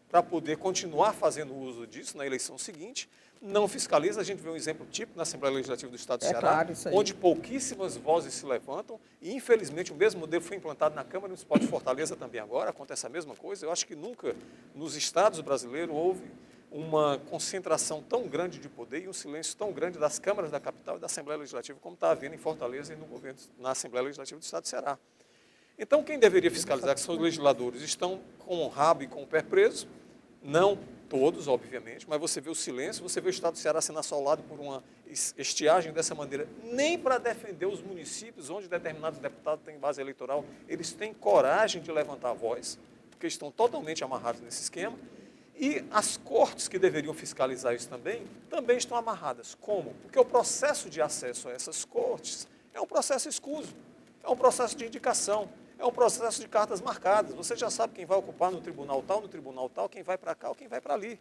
para poder continuar fazendo uso disso na eleição seguinte, não fiscaliza. A gente vê um exemplo típico na Assembleia Legislativa do Estado do Ceará, onde pouquíssimas vozes se levantam, e infelizmente o mesmo modelo foi implantado na Câmara Municipal de Fortaleza também agora, acontece a mesma coisa. Eu acho que nunca nos estados brasileiros houve uma concentração tão grande de poder e um silêncio tão grande das câmaras da capital e da Assembleia Legislativa como está havendo em Fortaleza e no governo, na Assembleia Legislativa do Estado do Ceará. Então, quem deveria fiscalizar, que são os legisladores, estão com o rabo e com o pé preso, não todos, obviamente, mas você vê o silêncio, você vê o Estado do Ceará sendo assolado por uma estiagem dessa maneira, nem para defender os municípios onde determinados deputados têm base eleitoral, eles têm coragem de levantar a voz, porque estão totalmente amarrados nesse esquema, e as cortes que deveriam fiscalizar isso também estão amarradas. Como? Porque o processo de acesso a essas cortes é um processo escuso, é um processo de indicação, é um processo de cartas marcadas. Você já sabe quem vai ocupar no tribunal tal, quem vai para cá ou quem vai para ali.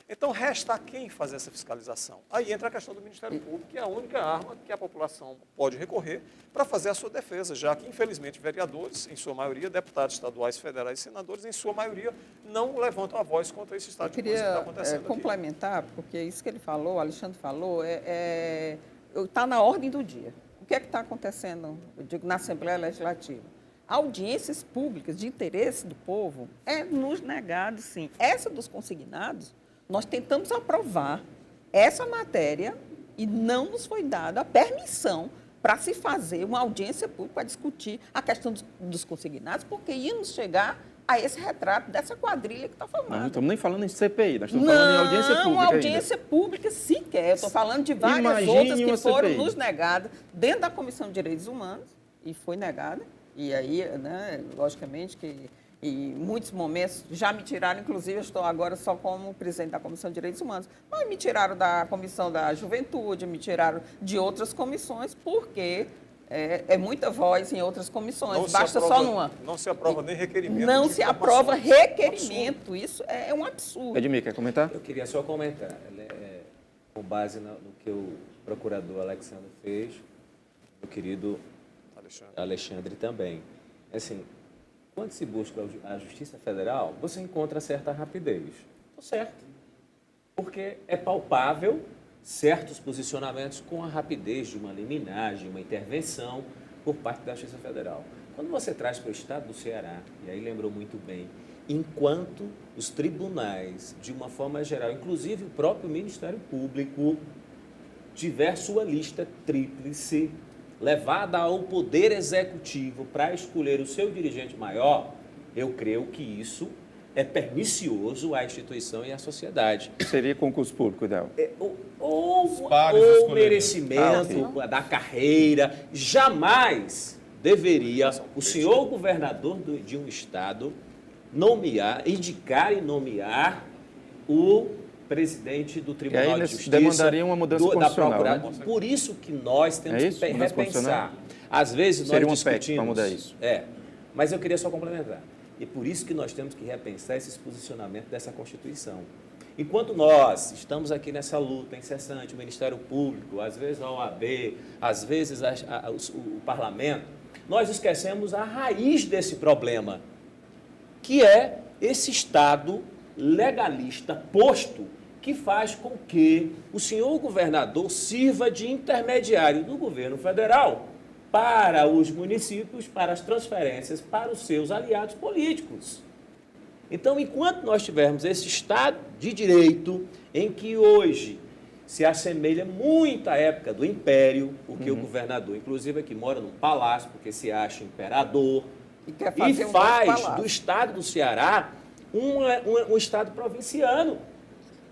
Então, resta a quem fazer essa fiscalização? Aí entra a questão do Ministério Público, que é a única arma que a população pode recorrer para fazer a sua defesa, já que, infelizmente, vereadores, em sua maioria, deputados estaduais, federais e senadores, em sua maioria, não levantam a voz contra esse estado de coisa que está acontecendo aqui. Eu queria complementar, porque isso que ele falou, o Alexandre falou, está na ordem do dia. O que é que está acontecendo, eu digo, na Assembleia Legislativa? Audiências públicas de interesse do povo é nos negado, sim. Essa dos consignados, nós tentamos aprovar essa matéria e não nos foi dada a permissão para se fazer uma audiência pública para discutir a questão dos consignados, porque íamos chegar a esse retrato dessa quadrilha que está formada. Não estamos nem falando em CPI, nós estamos falando em audiência pública. Não, audiência pública sequer. Eu estou falando de várias outras que foram nos negadas dentro da Comissão de Direitos Humanos, e foi negada. E aí, né, logicamente, que em muitos momentos já me tiraram, inclusive eu estou agora só como presidente da Comissão de Direitos Humanos, mas me tiraram da Comissão da Juventude, me tiraram de outras comissões, porque é muita voz em outras comissões, basta só numa. Não se aprova nem requerimento. Não se aprova requerimento, isso é um absurdo. Edmir, quer comentar? Eu queria só comentar, com base no que o procurador Alexandre fez, o querido Alexandre também. Assim, quando se busca a Justiça Federal, você encontra certa rapidez. Estou certo. Porque é palpável certos posicionamentos com a rapidez de uma liminar, de uma intervenção por parte da Justiça Federal. Quando você traz para o Estado do Ceará, e aí lembrou muito bem, enquanto os tribunais, de uma forma geral, inclusive o próprio Ministério Público, tiver sua lista tríplice levada ao Poder Executivo para escolher o seu dirigente maior, eu creio que isso é pernicioso à instituição e à sociedade. Seria concurso público, ideal? Ou merecimento da carreira. Jamais deveria o senhor governador de um estado indicar e nomear o presidente do Tribunal de Justiça. Demandaria uma mudança constitucional, né? Por isso que nós temos que repensar. Às vezes nós discutimos... para mudar isso. Mas eu queria só complementar. E por isso que nós temos que repensar esses posicionamentos dessa Constituição. Enquanto nós estamos aqui nessa luta incessante, o Ministério Público, às vezes a OAB, às vezes o Parlamento, nós esquecemos a raiz desse problema, que é esse Estado legalista posto, que faz com que o senhor governador sirva de intermediário do governo federal para os municípios, para as transferências, para os seus aliados políticos. Então, enquanto nós tivermos esse Estado de Direito, em que hoje se assemelha muito à época do Império, porque o governador, inclusive, aqui mora num palácio, porque se acha imperador, e faz do Estado do Ceará um Estado provinciano.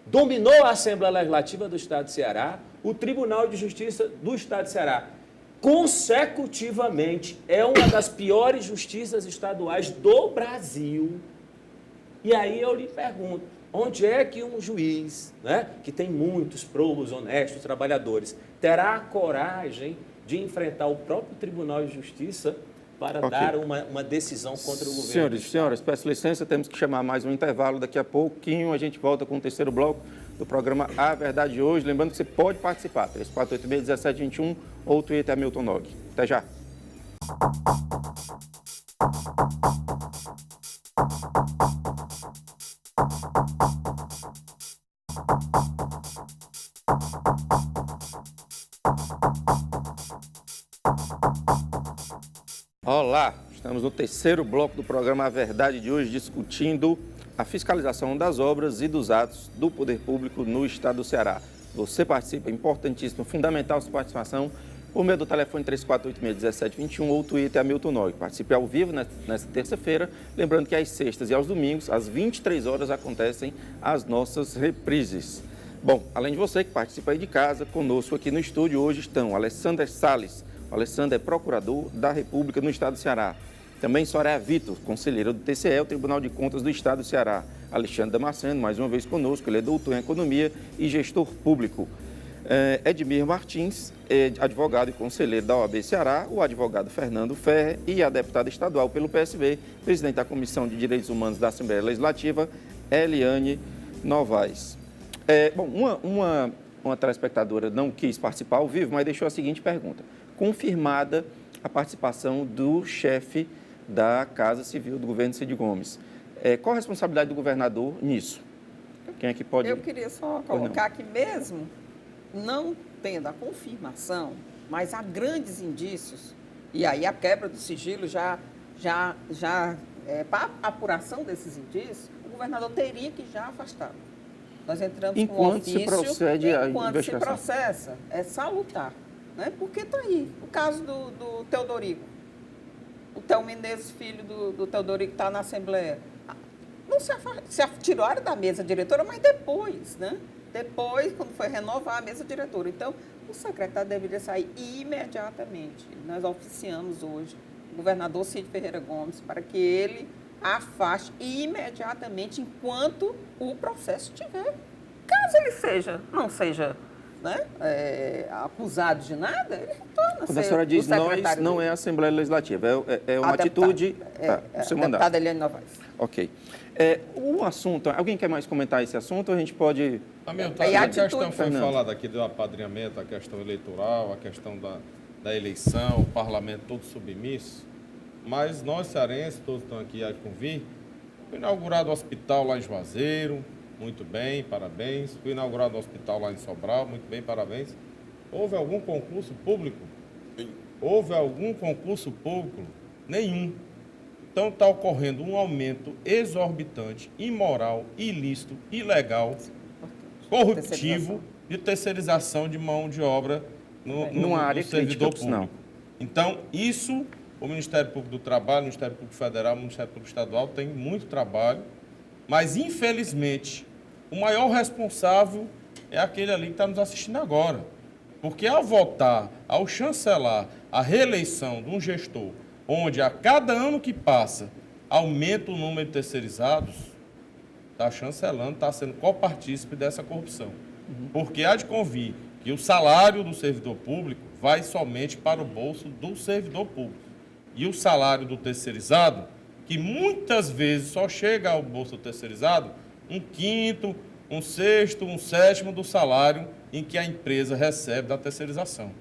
Dominou a Assembleia Legislativa do Estado do Ceará, o Tribunal de Justiça do Estado do Ceará, consecutivamente, é uma das piores justiças estaduais do Brasil. E aí eu lhe pergunto, onde é que um juiz, né, que tem muitos probos, honestos, trabalhadores, terá a coragem de enfrentar o próprio Tribunal de Justiça para dar uma decisão contra o governo? Senhores e senhoras, peço licença, temos que chamar mais um intervalo. Daqui a pouquinho a gente volta com o terceiro bloco do programa A Verdade de Hoje. Lembrando que você pode participar, 3486-1721 ou Twitter Hamilton Nog. Até já. Olá, estamos no terceiro bloco do programa A Verdade de Hoje, discutindo a fiscalização das obras e dos atos do poder público no estado do Ceará. Você participa, é importantíssimo, fundamental sua participação por meio do telefone 3486-1721 ou Twitter Hamilton Nog. Participe ao vivo nesta terça-feira, lembrando que às sextas e aos domingos, às 23 horas, acontecem as nossas reprises. Bom, além de você que participa aí de casa, conosco aqui no estúdio hoje estão Alessandra Salles. O Alessandro é procurador da República no estado do Ceará. Também Soraya Vitor, conselheira do TCE, o Tribunal de Contas do estado do Ceará. Alexandre Damasceno, mais uma vez conosco, ele é doutor em Economia e gestor público. Edmir Martins, advogado e conselheiro da OAB Ceará, o advogado Fernando Ferrer e a deputada estadual pelo PSB, presidente da Comissão de Direitos Humanos da Assembleia Legislativa, Eliane Novaes. Uma telespectadora não quis participar ao vivo, mas deixou a seguinte pergunta. Confirmada a participação do chefe da Casa Civil do governo Cid Gomes. Qual a responsabilidade do governador nisso? Quem é que pode... Eu queria só colocar que mesmo não tendo a confirmação, mas há grandes indícios, e aí a quebra do sigilo para a apuração desses indícios, o governador teria que já afastá-lo. Nós entramos enquanto com ofício, se procede a enquanto investigação. se processa, é salutar. Né? Porque está aí. O caso do Teodorico. O Theo Menezes, filho do Teodorico, está na Assembleia. Não se tiraram da mesa diretora, mas depois, né? Depois, quando foi renovar a mesa diretora. Então, o secretário deveria sair imediatamente. Nós oficiamos hoje o governador Cid Ferreira Gomes para que ele afaste imediatamente enquanto o processo estiver. Caso ele não seja, né, acusado de nada, ele retorna. Quando a senhora diz nós, não é a Assembleia Legislativa, é uma atitude do seu mandato. Deputada Eliane Novaes. Ok. O assunto, alguém quer mais comentar esse assunto ou a gente pode... A questão foi falada aqui do apadrinhamento, a questão eleitoral, a questão da eleição, o parlamento todo submisso, mas nós cearenses, todos estão aqui a convir, foi inaugurado o hospital lá em Juazeiro, muito bem, parabéns. Foi inaugurado o hospital lá em Sobral, muito bem, parabéns. Houve algum concurso público? Houve algum concurso público? Nenhum. Então está ocorrendo um aumento exorbitante, imoral, ilícito, ilegal, corruptivo de terceirização de mão de obra no servidor público. Não. Então, isso, o Ministério Público do Trabalho, o Ministério Público Federal, o Ministério Público Estadual tem muito trabalho, mas, infelizmente, o maior responsável é aquele ali que está nos assistindo agora. Porque ao votar, ao chancelar a reeleição de um gestor, onde a cada ano que passa aumenta o número de terceirizados, está chancelando, está sendo copartícipe dessa corrupção. Porque há de convir que o salário do servidor público vai somente para o bolso do servidor público. E o salário do terceirizado, que muitas vezes só chega ao bolso do terceirizado, 1/5, 1/6, 1/7 do salário em que a empresa recebe da terceirização.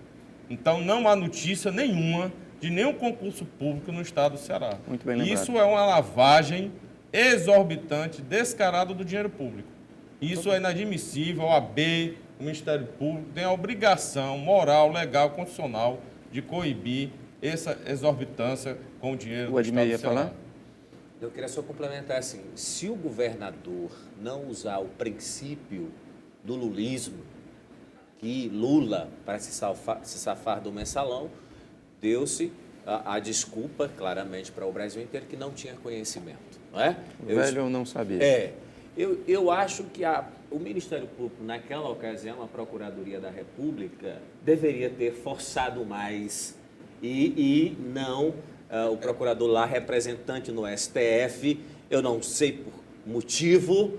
Então, não há notícia nenhuma de nenhum concurso público no estado do Ceará. Muito bem lembrado. Isso é uma lavagem exorbitante, descarada do dinheiro público. Isso é inadmissível. A OAB, o Ministério Público, tem a obrigação moral, legal, constitucional de coibir essa exorbitância com o dinheiro do estado do Ceará. Falar? Eu queria só complementar assim, se o governador não usar o princípio do lulismo, que Lula, para se safar do mensalão, deu-se a desculpa, claramente, para o Brasil inteiro, que não tinha conhecimento. Não é? Eu não sabia. Eu acho que o Ministério Público, naquela ocasião, a Procuradoria da República, deveria ter forçado mais e não o procurador lá, representante no STF, eu não sei por motivo,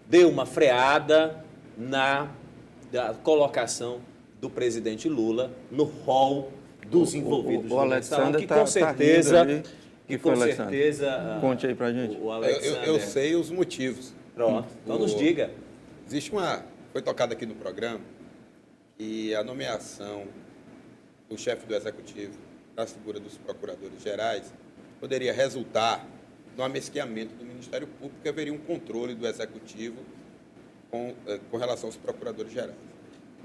deu uma freada na colocação do presidente Lula no rol dos envolvidos no mensalão, que com certeza... Conte aí pra gente. Eu sei os motivos. Pronto, então nos diga. Existe foi tocado aqui no programa, e a nomeação do chefe do Executivo, da figura dos procuradores gerais, poderia resultar no amesqueamento do Ministério Público, que haveria um controle do Executivo com relação aos procuradores gerais.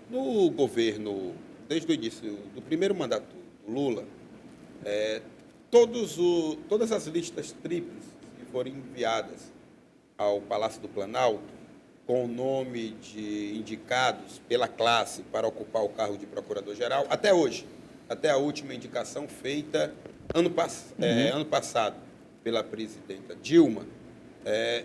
No governo, desde o início do primeiro mandato do Lula, todas as listas tríplices que foram enviadas ao Palácio do Planalto, com o nome de indicados pela classe para ocupar o cargo de procurador-geral, até hoje, até a última indicação feita ano passado pela presidenta Dilma,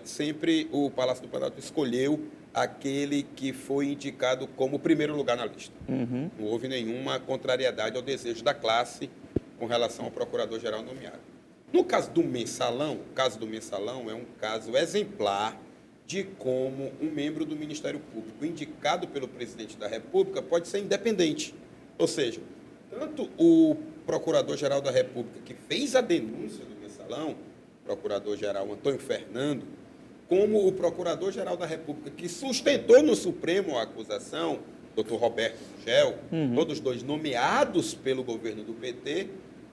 sempre o Palácio do Planalto escolheu aquele que foi indicado como primeiro lugar na lista. Não houve nenhuma contrariedade ao desejo da classe com relação ao procurador-geral nomeado. No caso do mensalão, o caso do mensalão é um caso exemplar de como um membro do Ministério Público indicado pelo presidente da República pode ser independente. Ou seja, tanto o procurador-geral da República que fez a denúncia do mensalão, o procurador-geral Antônio Fernando, como o procurador-geral da República que sustentou no Supremo a acusação, Dr. Roberto Gugel, todos dois nomeados pelo governo do PT,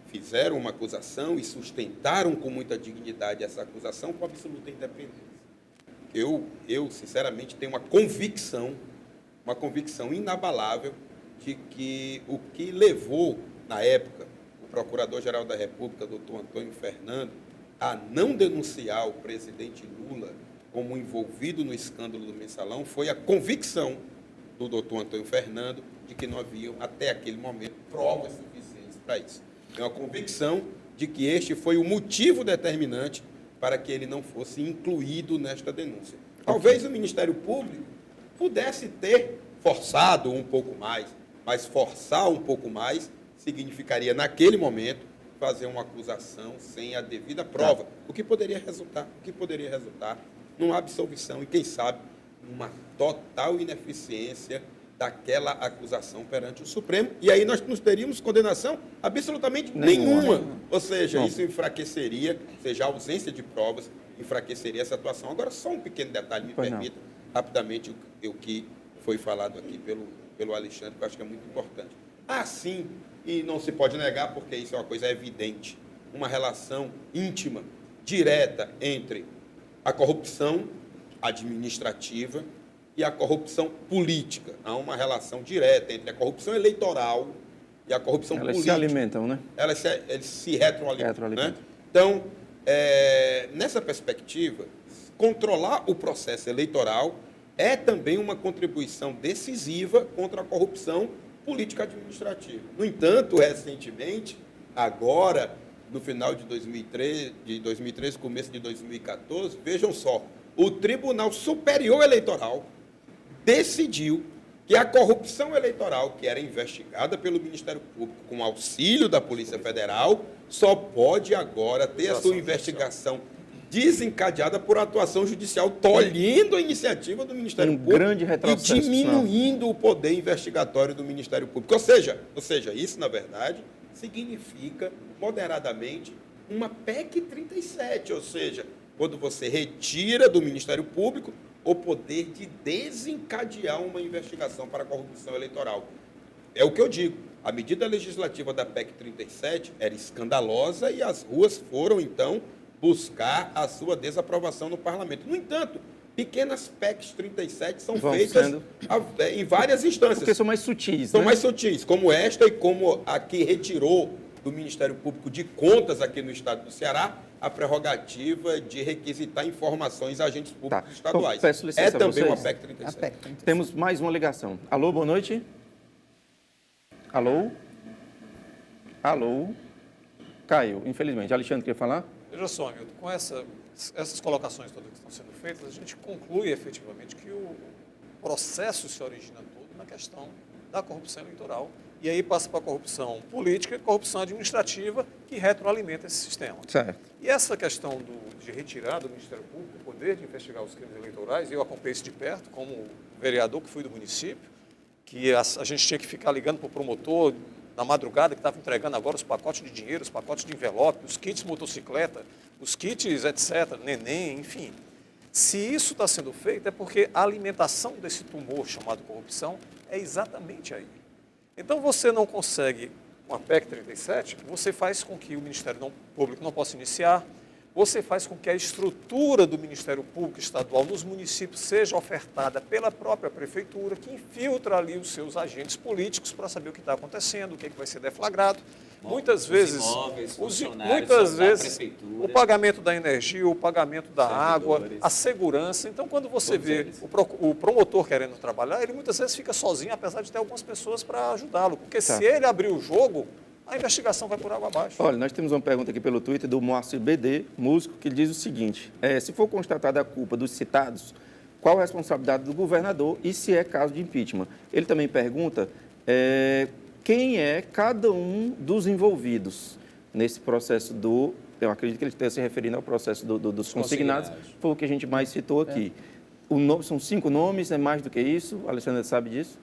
fizeram uma acusação e sustentaram com muita dignidade essa acusação com absoluta independência. Eu sinceramente, tenho uma convicção inabalável de que o que levou, na época, o Procurador-Geral da República, doutor Antônio Fernando, a não denunciar o presidente Lula como envolvido no escândalo do Mensalão foi a convicção do doutor Antônio Fernando de que não haviam, até aquele momento, provas suficientes para isso. É uma convicção de que este foi o motivo determinante para que ele não fosse incluído nesta denúncia. Talvez o Ministério Público pudesse ter forçado um pouco mais, mas forçar um pouco mais significaria, naquele momento, fazer uma acusação sem a devida prova, o que poderia resultar numa absolvição e, quem sabe, numa total ineficiência daquela acusação perante o Supremo, e aí nós não teríamos condenação absolutamente nenhuma. Ou seja, isso enfraqueceria, ou seja, a ausência de provas enfraqueceria essa atuação. Agora, só um pequeno detalhe, me permita, rapidamente, o que foi falado aqui pelo Alexandre, que eu acho que é muito importante. Sim, e não se pode negar, porque isso é uma coisa evidente, uma relação íntima, direta entre a corrupção administrativa e a corrupção política. Há uma relação direta entre a corrupção eleitoral e a corrupção política. Elas se alimentam, né? Eles se retroalimentam. Né? Então, nessa perspectiva, controlar o processo eleitoral é também uma contribuição decisiva contra a corrupção política administrativa. No entanto, recentemente, agora, no final de 2013, começo de 2014, vejam só, o Tribunal Superior Eleitoral decidiu que a corrupção eleitoral, que era investigada pelo Ministério Público com auxílio da Polícia Federal, só pode agora ter a sua investigação desencadeada por atuação judicial, tolhindo a iniciativa do Ministério Público grande retrocesso, e diminuindo o poder investigatório do Ministério Público. Ou seja, isso, na verdade, significa, moderadamente, uma PEC 37, ou seja, quando você retira do Ministério Público o poder de desencadear uma investigação para a corrupção eleitoral. É o que eu digo. A medida legislativa da PEC 37 era escandalosa e as ruas foram, então, buscar a sua desaprovação no parlamento. No entanto, pequenas PECs 37 são feitas em várias instâncias. Porque são mais sutis, São mais sutis, como esta e como a que retirou do Ministério Público de Contas aqui no estado do Ceará a prerrogativa de requisitar informações a agentes públicos estaduais. Peço licença também vocês. uma PEC 37. PEC 37. Temos mais uma ligação. Alô, boa noite. Alô? Alô? Caiu, infelizmente. Alexandre, quer falar? Veja só, Milton, com essas colocações todas que estão sendo feitas, a gente conclui efetivamente que o processo se origina todo na questão da corrupção eleitoral e aí passa para a corrupção política e corrupção administrativa que retroalimenta esse sistema. Certo. E essa questão de retirar do Ministério Público o poder de investigar os crimes eleitorais, eu acompanhei isso de perto como vereador que fui do município, que a gente tinha que ficar ligando para o promotor na madrugada, que estava entregando agora os pacotes de dinheiro, os pacotes de envelope, os kits motocicleta, os kits, etc., neném, enfim. Se isso está sendo feito, é porque a alimentação desse tumor chamado corrupção é exatamente aí. Então, você não consegue, com a PEC 37, você faz com que o Ministério Público não possa iniciar, você faz com que a estrutura do Ministério Público Estadual nos municípios seja ofertada pela própria Prefeitura, que infiltra ali os seus agentes políticos para saber o que está acontecendo, o que vai ser deflagrado. Muitas vezes, o pagamento da energia, o pagamento da água, a segurança. Então, quando você vê o promotor querendo trabalhar, ele muitas vezes fica sozinho, apesar de ter algumas pessoas para ajudá-lo. Porque se ele abrir o jogo, a investigação vai por água abaixo. Olha, nós temos uma pergunta aqui pelo Twitter do Moacir BD, músico, que diz o seguinte: se for constatada a culpa dos citados, qual a responsabilidade do governador e se é caso de impeachment? Ele também pergunta quem é cada um dos envolvidos nesse processo eu acredito que ele esteja se referindo ao processo dos consignados, foi o que a gente mais citou aqui. São 5 nomes, é mais do que isso? A Alexandre sabe disso?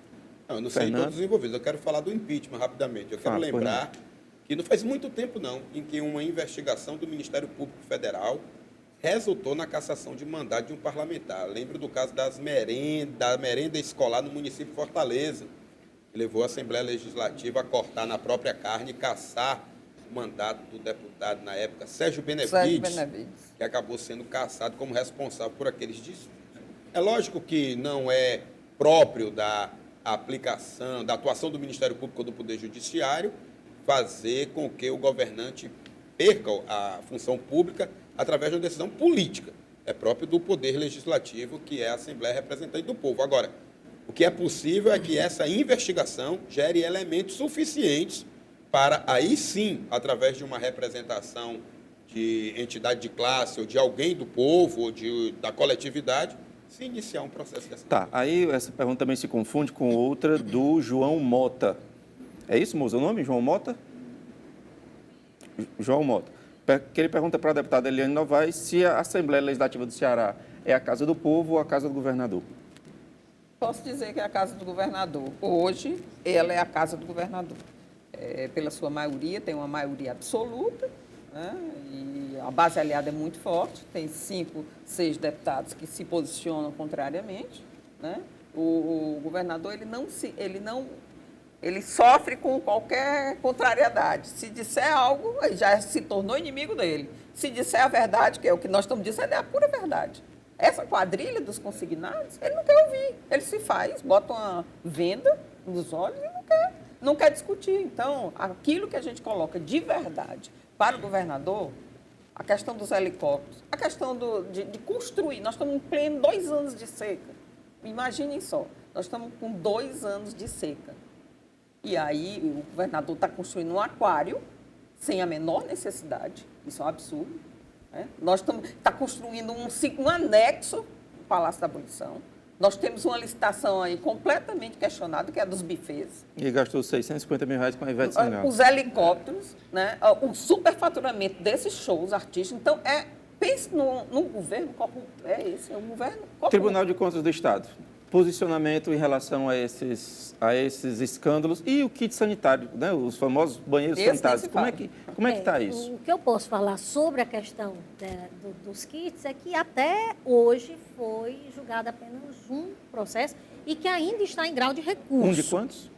Não, eu não sei todos os envolvidos. Eu quero falar do impeachment rapidamente. Eu quero lembrar que não faz muito tempo, não, em que uma investigação do Ministério Público Federal resultou na cassação de mandato de um parlamentar. Lembro do caso da merenda escolar no município de Fortaleza, que levou a Assembleia Legislativa a cortar na própria carne e cassar o mandato do deputado, na época, Sérgio Benevides, que acabou sendo cassado como responsável por aqueles desvios. É lógico que não é próprio da aplicação, da atuação do Ministério Público ou do Poder Judiciário, fazer com que o governante perca a função pública através de uma decisão política. é próprio do Poder Legislativo, que é a Assembleia Representante do Povo. Agora, o que é possível é que essa investigação gere elementos suficientes para, aí sim, através de uma representação de entidade de classe ou de alguém do povo ou da coletividade, se iniciar um processo dessa. Tá, aí essa pergunta também se confunde com outra do João Mota. É isso, moça? O nome? João Mota? João Mota. Que ele pergunta para a deputada Eliane Novaes se a Assembleia Legislativa do Ceará é a casa do povo ou a casa do governador. Posso dizer que é a casa do governador. Hoje, ela é a casa do governador. Pela sua maioria, tem uma maioria absoluta, né? E a base aliada é muito forte, tem 5, 6 deputados que se posicionam contrariamente, né? O governador ele sofre com qualquer contrariedade. Se disser algo, ele já se tornou inimigo dele. Se disser a verdade, que é o que nós estamos dizendo, é a pura verdade. Essa quadrilha dos consignados, ele não quer ouvir. Ele se faz, bota uma venda nos olhos e não quer discutir. Então, aquilo que a gente coloca de verdade para o governador, a questão dos helicópteros, a questão de construir. Nós estamos em pleno 2 anos de seca. Imaginem só, nós estamos com 2 anos de seca. E aí o governador está construindo um aquário sem a menor necessidade. Isso é um absurdo. Né? Nós estamos construindo um anexo ao Palácio da Abolição. Nós temos uma licitação aí completamente questionada, que é a dos bufês. E gastou R$650 mil com a Ivete Sangalo. Os helicópteros, né? O superfaturamento desses shows artísticos. Então, pense num governo corrupto. É um governo corrupto. Tribunal de Contas do Estado. Posicionamento em relação a esses escândalos e o kit sanitário, né? Os famosos banheiros sanitários. Como é que está isso? O que eu posso falar sobre a questão dos kits é que até hoje foi julgado apenas um processo e que ainda está em grau de recurso. Um de quantos?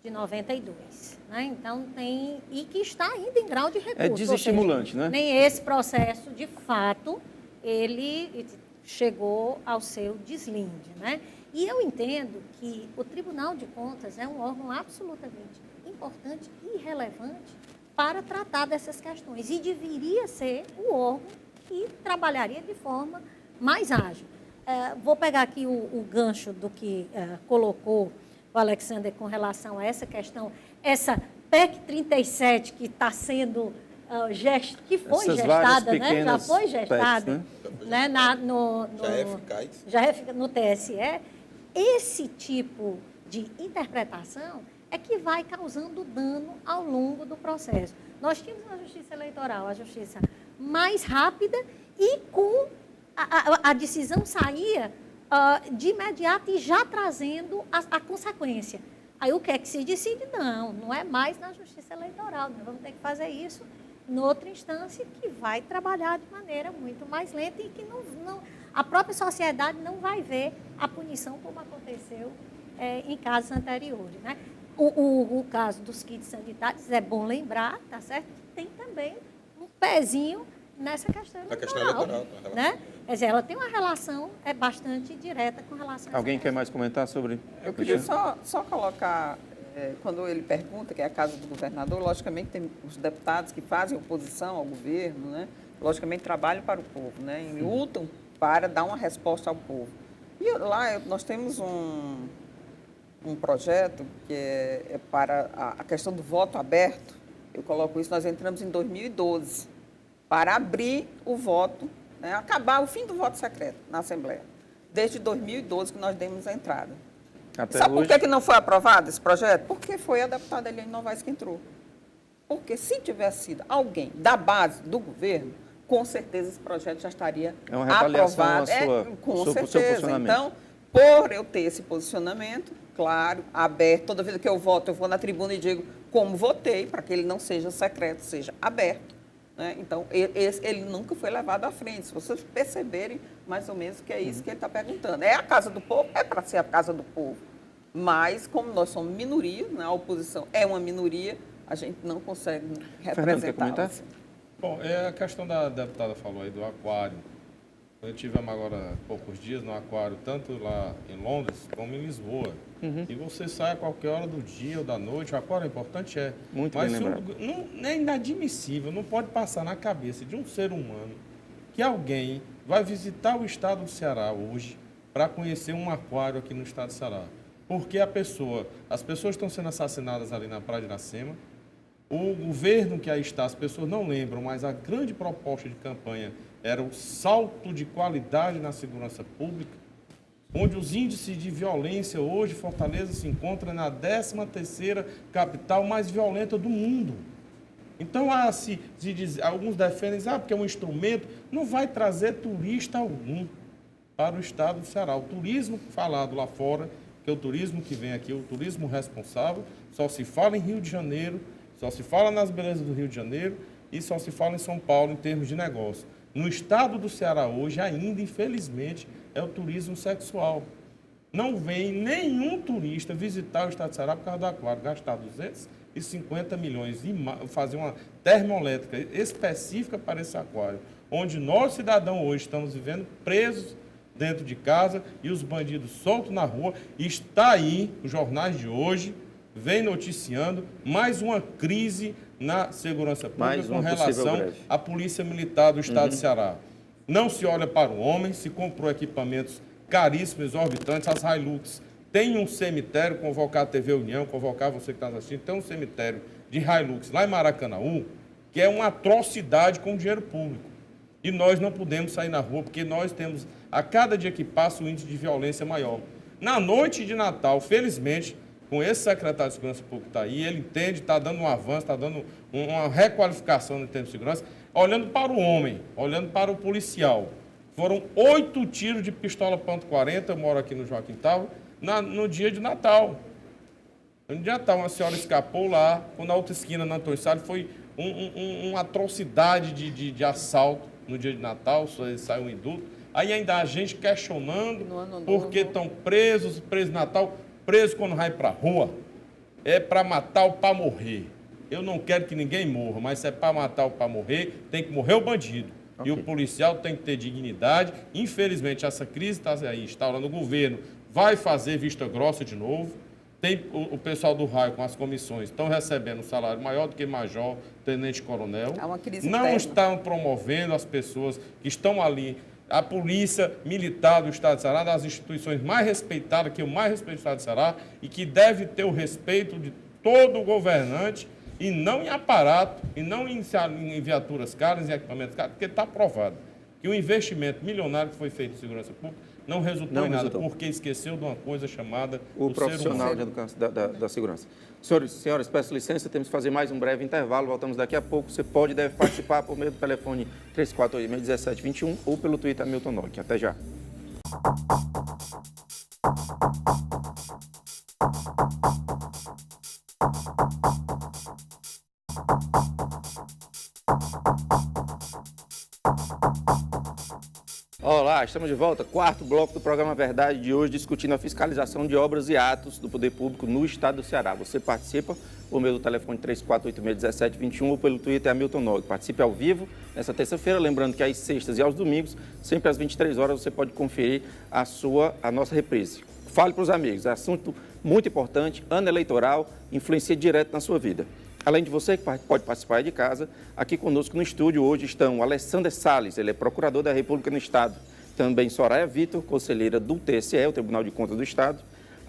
De 92. Né? Então, e que está ainda em grau de recurso. É desestimulante, né? Nem esse processo, de fato, ele chegou ao seu deslinde, né? E eu entendo que o Tribunal de Contas é um órgão absolutamente importante e relevante para tratar dessas questões e deveria ser o órgão que trabalharia de forma mais ágil. Vou pegar aqui o gancho do que colocou o Alexander com relação a essa questão, essa PEC 37 que está sendo que foi gestada, né? Já foi gestada, né? Já é eficaz. Já é no TSE. Esse tipo de interpretação é que vai causando dano ao longo do processo. Nós tínhamos uma justiça eleitoral, a justiça mais rápida e com a decisão saía de imediato e já trazendo a consequência. Aí o que é que se decide? Não é mais na justiça eleitoral, nós vamos ter que fazer isso noutra instância que vai trabalhar de maneira muito mais lenta e que a própria sociedade não vai ver a punição como aconteceu em casos anteriores. Né? O caso dos kits sanitários, é bom lembrar, tá certo? Que tem também um pezinho nessa questão eleitoral. A questão eleitoral. Né? Quer dizer, ela tem uma relação bastante direta com relação a Alguém quer mais comentar sobre? Eu queria só colocar, quando ele pergunta, que é a casa do governador, logicamente tem os deputados que fazem oposição ao governo, né? Logicamente trabalham para o povo, né? E lutam para dar uma resposta ao povo. E lá nós temos um projeto que é para a questão do voto aberto. Eu coloco isso, nós entramos em 2012 para abrir o voto, né, acabar o fim do voto secreto na Assembleia. Desde 2012 que nós demos a entrada. Sabe por que não foi aprovado esse projeto? Porque foi a deputada Eliane Novaes que entrou. Porque se tivesse sido alguém da base do governo, com certeza esse projeto já estaria aprovado. Com certeza. Então, por eu ter esse posicionamento, claro, aberto, toda vez que eu voto, eu vou na tribuna e digo como votei, para que ele não seja secreto, seja aberto. Né? Então, ele nunca foi levado à frente. Se vocês perceberem, mais ou menos, que é isso que ele está perguntando. É a casa do povo? É para ser a casa do povo. Mas, como nós somos minoria, né, a oposição é uma minoria, a gente não consegue representar. Bom, a questão da deputada falou aí do aquário. Nós tivemos agora poucos dias no aquário, tanto lá em Londres como em Lisboa. E você sai a qualquer hora do dia ou da noite, o aquário é importante, Muito mas bem lembrado. É inadmissível, não pode passar na cabeça de um ser humano que alguém vai visitar o estado do Ceará hoje para conhecer um aquário aqui no estado do Ceará. Porque as pessoas estão sendo assassinadas ali na Praia de Iracema. O governo que aí está, as pessoas não lembram, mas a grande proposta de campanha era o salto de qualidade na segurança pública, onde os índices de violência hoje, Fortaleza se encontra na 13ª capital mais violenta do mundo. Então, alguns defendem, porque é um instrumento, não vai trazer turista algum para o estado do Ceará. O turismo falado lá fora, que é o turismo que vem aqui, o turismo responsável, só se fala em Rio de Janeiro, só se fala nas belezas do Rio de Janeiro e só se fala em São Paulo em termos de negócio. No estado do Ceará hoje, ainda, infelizmente, é o turismo sexual. Não vem nenhum turista visitar o estado do Ceará por causa do aquário, gastar 250 milhões e fazer uma termoelétrica específica para esse aquário, onde nós, cidadãos, hoje estamos vivendo presos dentro de casa e os bandidos soltos na rua. E está aí, os jornais de hoje, vem noticiando mais uma crise na segurança pública com relação à Polícia Militar do Estado do Ceará. Não se olha para o homem, se comprou equipamentos caríssimos, exorbitantes. As Hilux têm um cemitério, convocar a TV União, convocar você que está assistindo, tem um cemitério de Hilux lá em Maracanaú, que é uma atrocidade com o dinheiro público. E nós não podemos sair na rua, porque nós temos, a cada dia que passa, o índice de violência maior. Na noite de Natal, felizmente, com esse secretário de Segurança Pública que está aí, ele entende, está dando um avanço, está dando uma requalificação no termo de segurança, olhando para o homem, olhando para o policial. Foram 8 tiros de pistola .40, eu moro aqui no Joaquim Távora, no dia de Natal. No dia de Natal, uma senhora escapou lá, na outra esquina, na Antônio Salles, foi uma atrocidade de assalto no dia de Natal, saiu um indulto. Aí ainda a gente questionando porque estão presos de Natal. Preso quando vai para a rua é para matar ou para morrer. Eu não quero que ninguém morra, mas se é para matar ou para morrer, tem que morrer o bandido. Okay. E o policial tem que ter dignidade. Infelizmente, essa crise está aí instaurando. O governo vai fazer vista grossa de novo. Tem o pessoal do raio com as comissões estão recebendo um salário maior do que major, tenente-coronel. É uma crise interna. Não estão promovendo as pessoas que estão ali. A Polícia Militar do Estado de Ceará, das instituições mais respeitadas, que eu mais respeito do Estado de Ceará, e que deve ter o respeito de todo governante, e não em aparato, e não em viaturas caras, em equipamentos caros, porque está provado que o investimento milionário que foi feito em segurança pública não resultou em nada, porque esqueceu de uma coisa chamada o profissional de educação, da segurança. Senhores e senhoras, peço licença, temos que fazer mais um breve intervalo, voltamos daqui a pouco. Você pode e deve participar por meio do telefone 3486-1721 ou pelo Twitter Hamilton Nock. Até já. Olá, estamos de volta. Quarto bloco do programa Verdade de hoje, discutindo a fiscalização de obras e atos do poder público no estado do Ceará. Você participa por meio do telefone 3486-1721 ou pelo Twitter Hamilton Nock. Participe ao vivo nessa terça-feira, lembrando que às sextas e aos domingos, sempre às 23 horas, você pode conferir a nossa reprise. Fale para os amigos, é assunto muito importante, ano eleitoral, influencia direto na sua vida. Além de você que pode participar de casa, aqui conosco no estúdio hoje estão Alessandro Salles, ele é procurador da República no Estado. Também Soraya Vitor, conselheira do TSE, o Tribunal de Contas do Estado.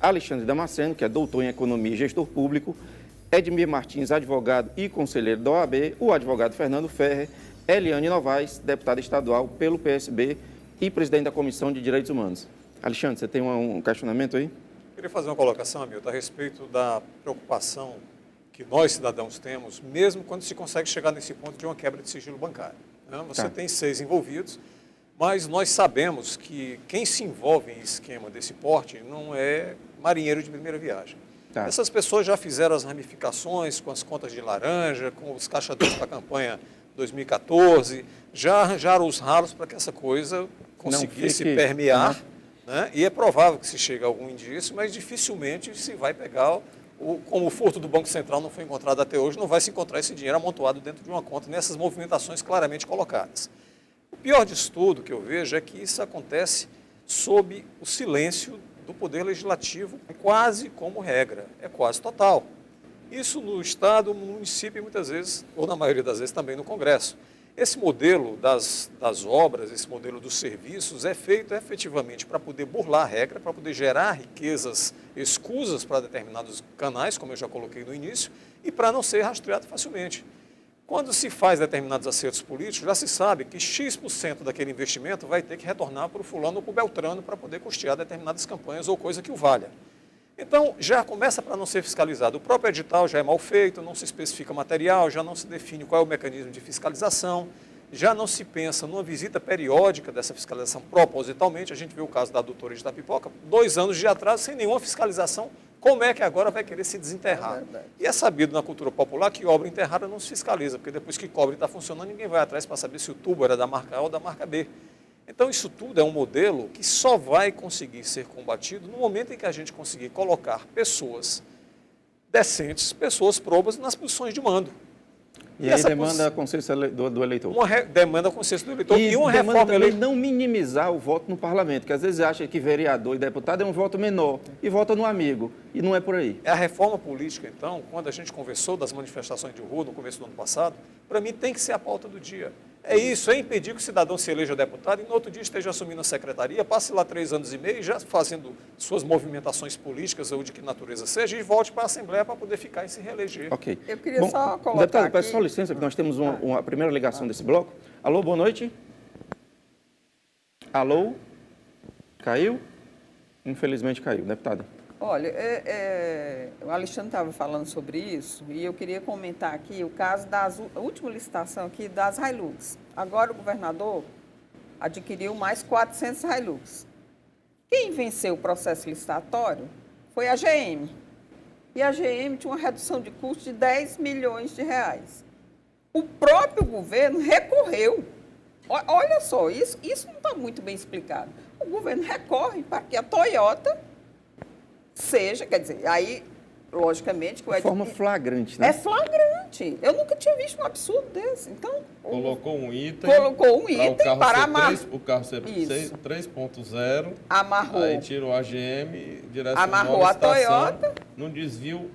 Alexandre Damasceno, que é doutor em Economia e Gestor Público. Edmir Martins, advogado e conselheiro da OAB. O advogado Fernando Ferrer. Eliane Novaes, deputada estadual pelo PSB e presidente da Comissão de Direitos Humanos. Alexandre, você tem um questionamento aí? Queria fazer uma colocação, Hamilton, a respeito da preocupação que nós, cidadãos, temos, mesmo quando se consegue chegar nesse ponto de uma quebra de sigilo bancário. Né? Você tem 6 envolvidos, mas nós sabemos que quem se envolve em esquema desse porte não é marinheiro de primeira viagem. Essas pessoas já fizeram as ramificações com as contas de laranja, com os caixadores para a campanha 2014, já arranjaram os ralos para que essa coisa conseguisse permear, né? E é provável que se chegue a algum indício, mas dificilmente se vai pegar... Como o furto do Banco Central não foi encontrado até hoje, não vai se encontrar esse dinheiro amontoado dentro de uma conta, nessas movimentações claramente colocadas. O pior disso tudo que eu vejo é que isso acontece sob o silêncio do Poder Legislativo, quase como regra, é quase total. Isso no Estado, no município e muitas vezes, ou na maioria das vezes também no Congresso. Esse modelo das obras, esse modelo dos serviços é feito efetivamente para poder burlar a regra, para poder gerar riquezas escusas para determinados canais, como eu já coloquei no início, e para não ser rastreado facilmente. Quando se faz determinados acertos políticos, já se sabe que X% daquele investimento vai ter que retornar para o fulano ou para o Beltrano para poder custear determinadas campanhas ou coisa que o valha. Então, já começa para não ser fiscalizado. O próprio edital já é mal feito, não se especifica material, já não se define qual é o mecanismo de fiscalização, já não se pensa numa visita periódica dessa fiscalização propositalmente. A gente viu o caso da doutora da Pipoca, 2 anos de atraso, sem nenhuma fiscalização. Como é que agora vai querer se desenterrar? E é sabido na cultura popular que obra enterrada não se fiscaliza, porque depois que cobre está funcionando, ninguém vai atrás para saber se o tubo era da marca A ou da marca B. Então, isso tudo é um modelo que só vai conseguir ser combatido no momento em que a gente conseguir colocar pessoas decentes, pessoas probas nas posições de mando. E aí demanda consenso do eleitor. Demanda consenso do eleitor e uma reforma também não minimizar o voto no parlamento, que às vezes acha que vereador e deputado é um voto menor e vota no amigo, e não é por aí. A reforma política, então, quando a gente conversou das manifestações de rua no começo do ano passado, para mim tem que ser a pauta do dia. É isso, é impedir que o cidadão se eleja deputado e no outro dia esteja assumindo a secretaria, passe lá 3 anos e meio, já fazendo suas movimentações políticas ou de que natureza seja, e volte para a Assembleia para poder ficar e se reeleger. Ok. Eu queria só colocar deputado, peço só licença, que nós temos uma primeira ligação desse bloco. Alô, boa noite. Alô? Caiu? Infelizmente caiu, deputada. Olha, o Alexandre estava falando sobre isso e eu queria comentar aqui o caso da última licitação aqui das Hilux. Agora o governador adquiriu mais 400 Hilux. Quem venceu o processo licitatório foi a GM. E a GM tinha uma redução de custo de 10 milhões de reais. O próprio governo recorreu. Olha só, isso não está muito bem explicado. O governo recorre para que a Toyota seja, quer dizer, aí, logicamente... De forma flagrante, né? É flagrante. Eu nunca tinha visto um absurdo desse. Então, colocou um item para amarrar. O carro ser 3.0. Amarrou. Aí tirou a GM, direcionou amarrou a Toyota. Num desvio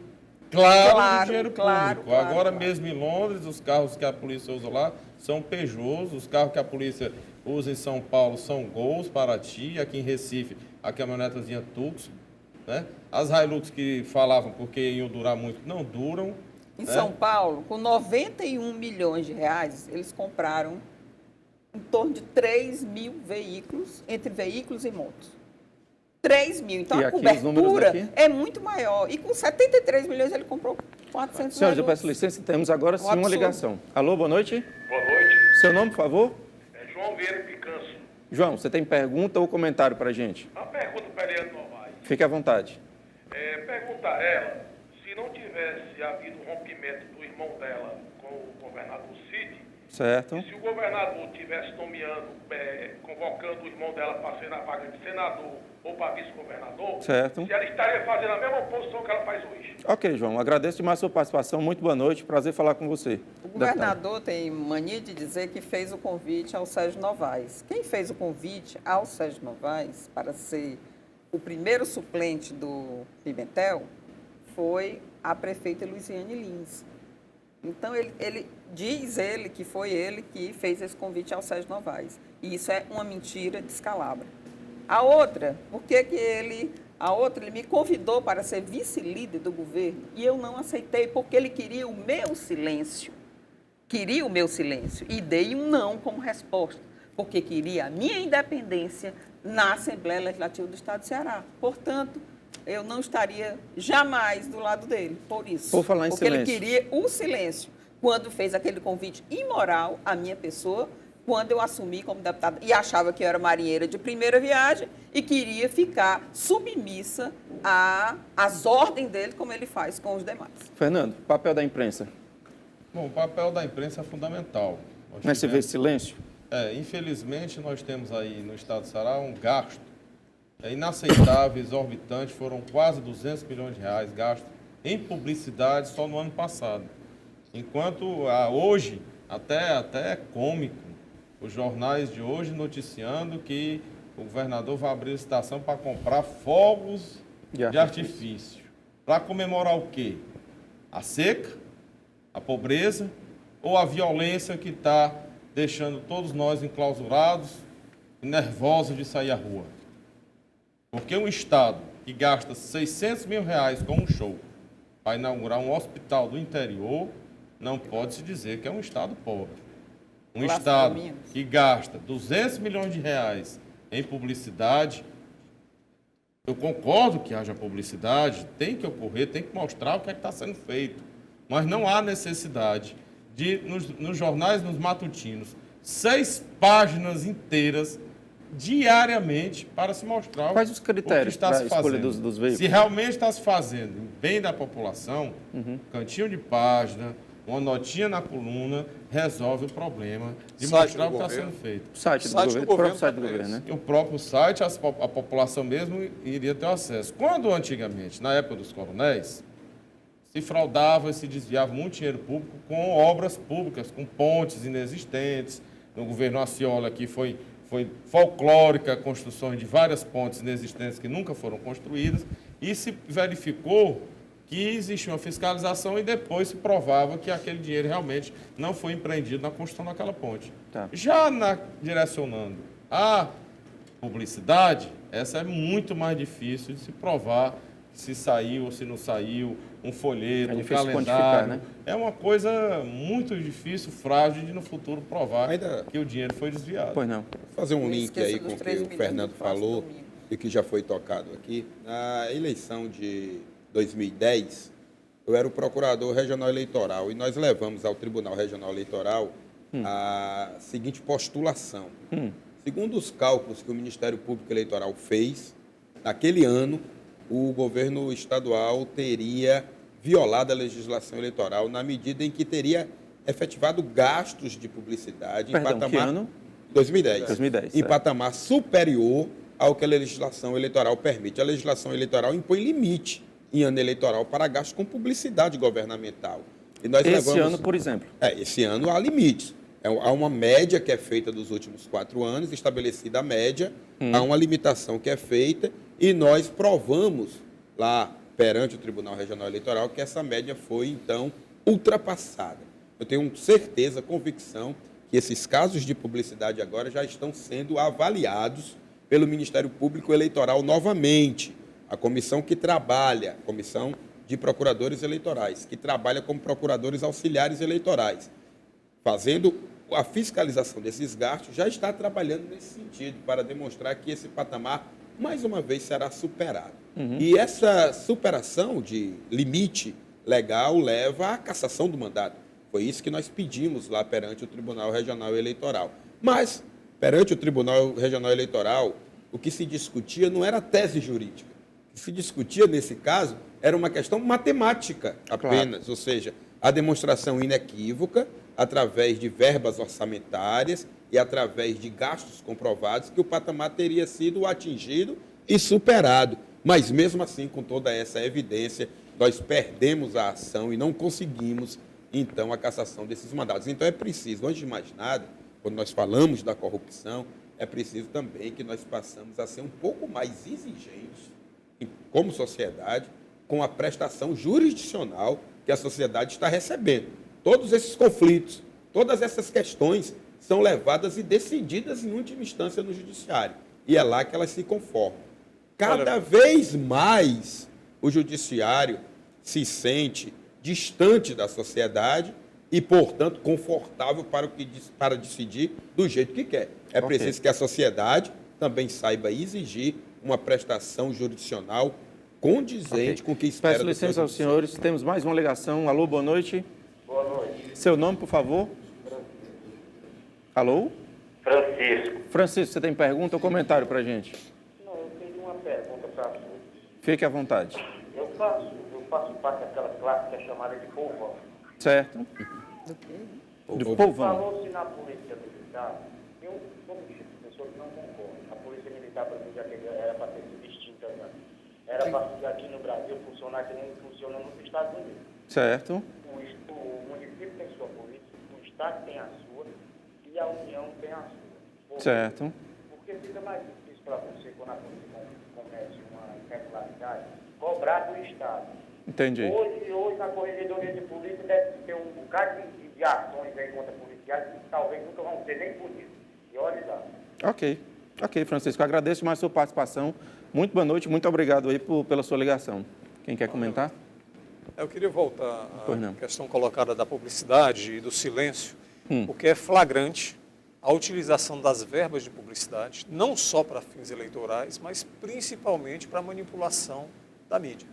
claro do dinheiro público. Claro. Agora mesmo em Londres, os carros que a polícia usa lá são Peugeots, os carros que a polícia usa em São Paulo são Gols, Paraty, aqui em Recife, a caminhonetazinha Tucson. Né? As Hilux que falavam porque iam durar muito, não duram. Em São Paulo, com 91 milhões de reais, eles compraram em torno de 3 mil veículos, entre veículos e motos. 3 mil. Então, a cobertura é muito maior. E com 73 milhões, ele comprou 400 Senhores, eu peço licença, temos agora sim uma ligação. Alô, boa noite. Boa noite. Seu nome, por favor? É João Vieira Picanço. João, você tem pergunta ou comentário para a gente? A pergunta para a Eliane Novaes. Fique à vontade. Pergunta a ela, se não tivesse havido um rompimento do irmão dela com o governador Cid, certo. E se o governador tivesse nomeando, convocando o irmão dela para ser na vaga de senador ou para vice-governador, certo. se ela estaria fazendo a mesma posição que ela faz hoje. Ok, João, agradeço demais a sua participação, muito boa noite, prazer falar com você. O governador tem mania de dizer que fez o convite ao Sérgio Novaes. Quem fez o convite ao Sérgio Novaes para ser o primeiro suplente do Pimentel foi a prefeita Luiziane Lins. Então, ele diz que foi ele que fez esse convite ao Sérgio Novaes. E isso é uma mentira descalabra. A outra, ele me convidou para ser vice-líder do governo e eu não aceitei porque ele queria o meu silêncio. Queria o meu silêncio e dei um não como resposta, porque queria a minha independência na Assembleia Legislativa do Estado do Ceará. Portanto, eu não estaria jamais do lado dele, por isso. Por falar em porque silêncio. Ele queria o silêncio quando fez aquele convite imoral à minha pessoa, quando eu assumi como deputada e achava que eu era marinheira de primeira viagem e queria ficar submissa às ordens dele, como ele faz com os demais. Fernando, papel da imprensa. Bom, o papel da imprensa é fundamental. Mas você vê silêncio? Infelizmente, nós temos aí no Estado do Ceará um gasto inaceitável, exorbitante, foram quase 200 milhões de reais gastos em publicidade só no ano passado. Enquanto hoje, até é cômico, os jornais de hoje noticiando que o governador vai abrir licitação para comprar fogos de artifício. Para comemorar o quê? A seca, a pobreza ou a violência que está deixando todos nós enclausurados e nervosos de sair à rua. Porque um Estado que gasta 600 mil reais com um show para inaugurar um hospital do interior, não pode se dizer que é um Estado pobre. Um Estado que gasta 200 milhões de reais em publicidade, eu concordo que haja publicidade, tem que ocorrer, tem que mostrar o que é que está sendo feito. Mas não há necessidade de, nos jornais, nos matutinos, 6 páginas inteiras diariamente para se mostrar quais os critérios para a escolha dos veículos. Se realmente está se fazendo em bem da população, cantinho de página, uma notinha na coluna, resolve o problema de mostrar o que está sendo feito. O site do governo, né? O próprio site, a população mesmo iria ter acesso. Quando antigamente, na época dos coronéis, se fraudava e se desviava muito dinheiro público com obras públicas, com pontes inexistentes. No governo Aciola aqui foi folclórica a construção de várias pontes inexistentes que nunca foram construídas, e se verificou que existia uma fiscalização e depois se provava que aquele dinheiro realmente não foi empreendido na construção daquela ponte. Tá. Já direcionando a publicidade, essa é muito mais difícil de se provar se saiu ou se não saiu, um folheto, um calendário. Né? É uma coisa muito difícil, frágil, de no futuro provar que o dinheiro foi desviado. Pois não. Vou fazer um link aí com o que o Fernando falou e que já foi tocado aqui. Na eleição de 2010, eu era o procurador regional eleitoral e nós levamos ao Tribunal Regional Eleitoral a seguinte postulação. Segundo os cálculos que o Ministério Público Eleitoral fez, naquele ano, o governo estadual teria violado a legislação eleitoral na medida em que teria efetivado gastos de publicidade em patamar... que ano? 2010. Em patamar superior ao que a legislação eleitoral permite. A legislação eleitoral impõe limite em ano eleitoral para gastos com publicidade governamental. E nós esse ano, por exemplo? Esse ano há limites. Há uma média que é feita dos últimos 4 anos, estabelecida a média, há uma limitação que é feita e nós provamos lá perante o Tribunal Regional Eleitoral que essa média foi, então, ultrapassada. Eu tenho certeza, convicção, que esses casos de publicidade agora já estão sendo avaliados pelo Ministério Público Eleitoral novamente. A comissão que trabalha, a comissão de procuradores eleitorais, que trabalha como procuradores auxiliares eleitorais, fazendo a fiscalização desses gastos, já está trabalhando nesse sentido, para demonstrar que esse patamar, mais uma vez, será superado. E essa superação de limite legal leva à cassação do mandato. Foi isso que nós pedimos lá perante o Tribunal Regional Eleitoral. Mas, perante o Tribunal Regional Eleitoral, o que se discutia não era tese jurídica. O que se discutia, nesse caso, era uma questão matemática apenas, ou seja, a demonstração inequívoca, através de verbas orçamentárias e através de gastos comprovados, que o patamar teria sido atingido e superado. Mas, mesmo assim, com toda essa evidência, nós perdemos a ação e não conseguimos, então, a cassação desses mandatos. Então, é preciso, antes de mais nada, quando nós falamos da corrupção, é preciso também que nós passamos a ser um pouco mais exigentes, como sociedade, com a prestação jurisdicional que a sociedade está recebendo. Todos esses conflitos, todas essas questões são levadas e decididas em última instância no judiciário. E é lá que elas se conformam. Cada vez mais o judiciário se sente distante da sociedade e, portanto, confortável para decidir do jeito que quer. É preciso que a sociedade também saiba exigir uma prestação jurisdicional condizente com o que espera. Peço licença aos senhores, temos mais uma ligação. Alô, boa noite. Boa noite. Seu nome, por favor? Alô? Francisco. Francisco, você tem pergunta ou comentário para a gente? Não, eu tenho uma pergunta para você. Fique à vontade. Eu faço parte daquela classe que é chamada de povão. Certo. Do povão. Falou-se na Polícia Militar, eu sou um tipo de pessoa que não concordo. A Polícia Militar, para mim, já era para ter sido extinta já. Era para aqui no Brasil funcionar que nem funciona nos Estados Unidos. Certo. O município tem sua polícia, o Estado tem a sua e a União tem a sua. Certo. Porque fica mais difícil para você, quando a polícia comete uma irregularidade, cobrar do Estado. Entendi. Hoje na Corregedoria de Polícia deve ter um bocado de ações aí contra policiais que talvez nunca vão ser nem punidos. E olha lá. Ok, Francisco. Agradeço mais a sua participação. Muito boa noite, muito obrigado aí pela sua ligação. Quem quer comentar? Eu queria voltar à questão colocada da publicidade e do silêncio, porque é flagrante a utilização das verbas de publicidade, não só para fins eleitorais, mas principalmente para manipulação da mídia.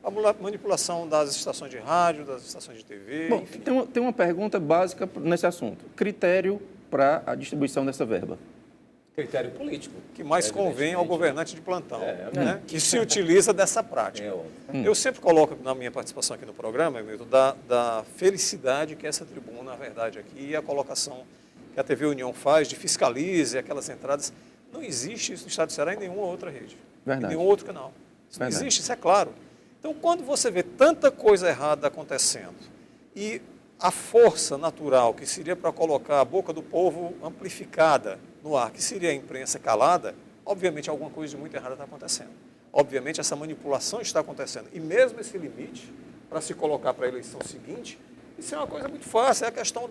A manipulação das estações de rádio, das estações de TV, Bom, enfim. tem uma pergunta básica nesse assunto. Critério para a distribuição dessa verba? Critério político. Que mais convém ao governante de plantão, né? Que se utiliza dessa prática. Eu sempre coloco na minha participação aqui no programa, Milton, da felicidade que essa tribuna, na verdade, aqui, e a colocação que a TV União faz de fiscalize aquelas entradas. Não existe isso no Estado do Ceará em nenhuma outra rede, em nenhum outro canal. Isso não existe, isso é claro. Então, quando você vê tanta coisa errada acontecendo e a força natural que seria para colocar a boca do povo amplificada no ar, que seria a imprensa calada, obviamente alguma coisa de muito errada está acontecendo. Obviamente essa manipulação está acontecendo. E mesmo esse limite, para se colocar para a eleição seguinte, isso é uma coisa muito fácil, é a questão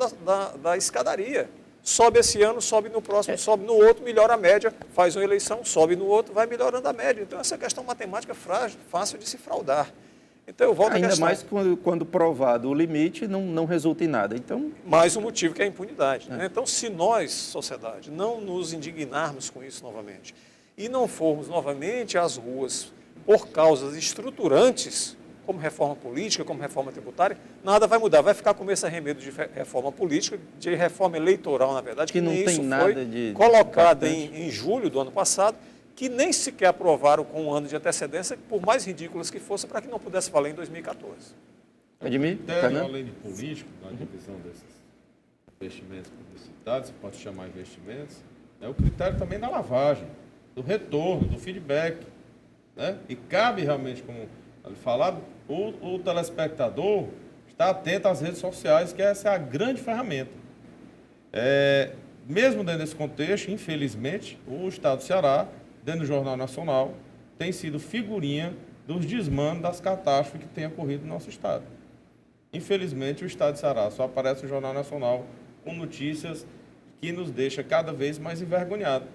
da escadaria. Sobe esse ano, sobe no próximo, sobe no outro, melhora a média, faz uma eleição, sobe no outro, vai melhorando a média. Então essa questão matemática frágil, fácil de se fraudar. Então eu volto à questão. Ainda mais quando provado o limite, não resulta em nada. Então, mais um motivo que é a impunidade. Né? Então, se nós, sociedade, não nos indignarmos com isso novamente e não formos novamente às ruas por causas estruturantes, como reforma política, como reforma tributária, nada vai mudar. Vai ficar com esse arremedo de reforma política, de reforma eleitoral, na verdade, que não nem tem isso nada foi de colocada em julho do ano passado, que nem sequer aprovaram com um ano de antecedência, por mais ridículas que fosse, para que não pudesse valer em 2014. Admir? Além de político, na divisão desses investimentos publicitários, você pode chamar investimentos, é o critério também da lavagem, do retorno, do feedback. Né? E cabe realmente, como ele falado, o telespectador estar atento às redes sociais, que essa é a grande ferramenta. Mesmo dentro desse contexto, infelizmente, o Estado do Ceará, dentro do Jornal Nacional, tem sido figurinha dos desmandos das catástrofes que têm ocorrido no nosso Estado. Infelizmente, o Estado do Ceará só aparece no Jornal Nacional com notícias que nos deixam cada vez mais envergonhados.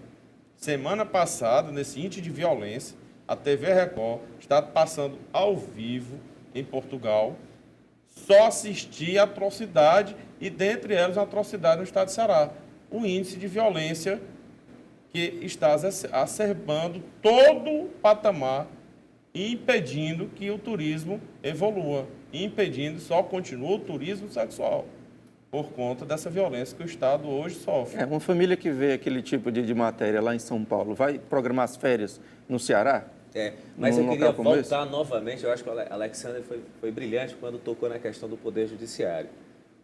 Semana passada, nesse índice de violência, a TV Record está passando ao vivo em Portugal, só assistir a atrocidade e, dentre elas, a atrocidade no Estado do Ceará. O índice de violência que está acerbando todo o patamar e impedindo que o turismo evolua, e impedindo só continua o turismo sexual, por conta dessa violência que o Estado hoje sofre. Uma família que vê aquele tipo de matéria lá em São Paulo, vai programar as férias no Ceará? Mas eu queria voltar novamente, eu acho que o Alexandre foi brilhante quando tocou na questão do Poder Judiciário.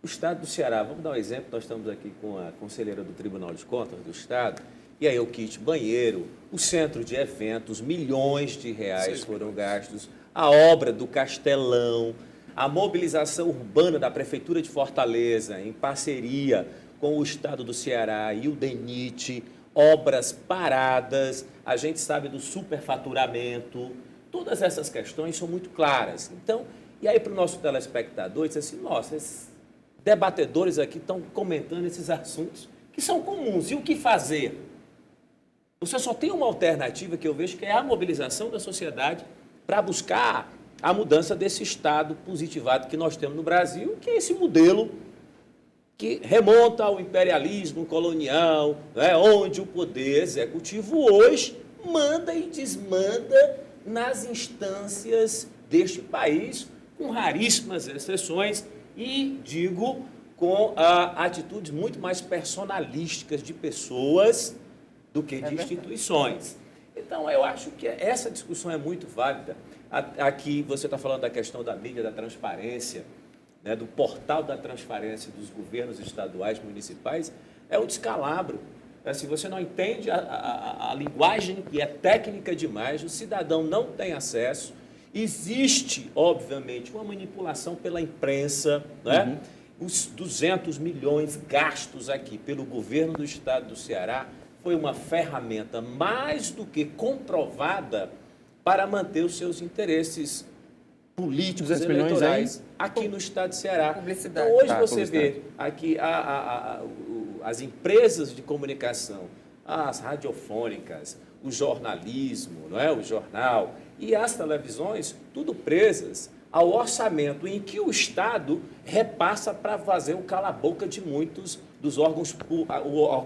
O Estado do Ceará, vamos dar um exemplo, nós estamos aqui com a conselheira do Tribunal de Contas do Estado, e aí o kit banheiro, o centro de eventos, milhões de reais foram gastos, a obra do Castelão, a mobilização urbana da Prefeitura de Fortaleza, em parceria com o Estado do Ceará e o DENIT, obras paradas, a gente sabe do superfaturamento, todas essas questões são muito claras. Então, e aí para o nosso telespectador, diz assim, nossa, esses debatedores aqui estão comentando esses assuntos que são comuns, e o que fazer? Você só tem uma alternativa que eu vejo, que é a mobilização da sociedade para buscar a mudança desse Estado positivado que nós temos no Brasil, que é esse modelo que remonta ao imperialismo colonial, né, onde o poder executivo hoje manda e desmanda nas instâncias deste país, com raríssimas exceções e, digo, com atitudes muito mais personalísticas de pessoas do que de instituições. Então, eu acho que essa discussão é muito válida. Aqui você está falando da questão da mídia, da transparência, né, do portal da transparência dos governos estaduais, municipais, é um descalabro. Se você não entende a linguagem, que é técnica demais, o cidadão não tem acesso. Existe, obviamente, uma manipulação pela imprensa, né? Os 200 milhões gastos aqui pelo governo do Estado do Ceará foi uma ferramenta mais do que comprovada para manter os seus interesses políticos eleitorais aqui no estado de Ceará. Publicidade. Então, hoje você vê aqui as empresas de comunicação, as radiofônicas, o jornalismo, não é? O jornal e as televisões, tudo presas ao orçamento em que o Estado repassa para fazer o cala-boca de muitos dos órgãos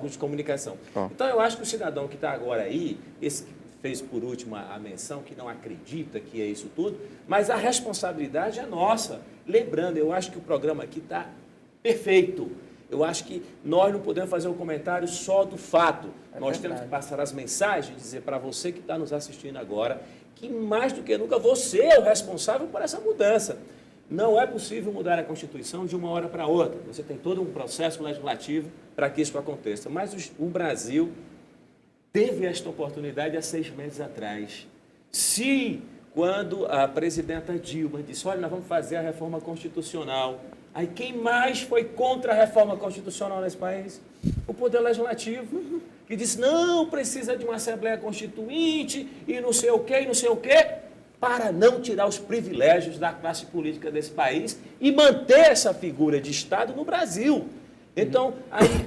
de comunicação. Então, eu acho que o cidadão que está agora aí, esse que fez por último a menção, que não acredita que é isso tudo, mas a responsabilidade é nossa. Lembrando, eu acho que o programa aqui está perfeito. Eu acho que nós não podemos fazer um comentário só do fato. Nós temos que passar as mensagens, dizer para você que está nos assistindo agora, que mais do que nunca você é o responsável por essa mudança. Não é possível mudar a Constituição de uma hora para outra. Você tem todo um processo legislativo para que isso aconteça. Mas o Brasil teve esta oportunidade há 6 meses atrás. Se, quando a presidenta Dilma disse, olha, nós vamos fazer a reforma constitucional, aí quem mais foi contra a reforma constitucional nesse país? O Poder Legislativo, que disse, não, precisa de uma Assembleia Constituinte e não sei o quê, para não tirar os privilégios da classe política desse país e manter essa figura de Estado no Brasil. Então,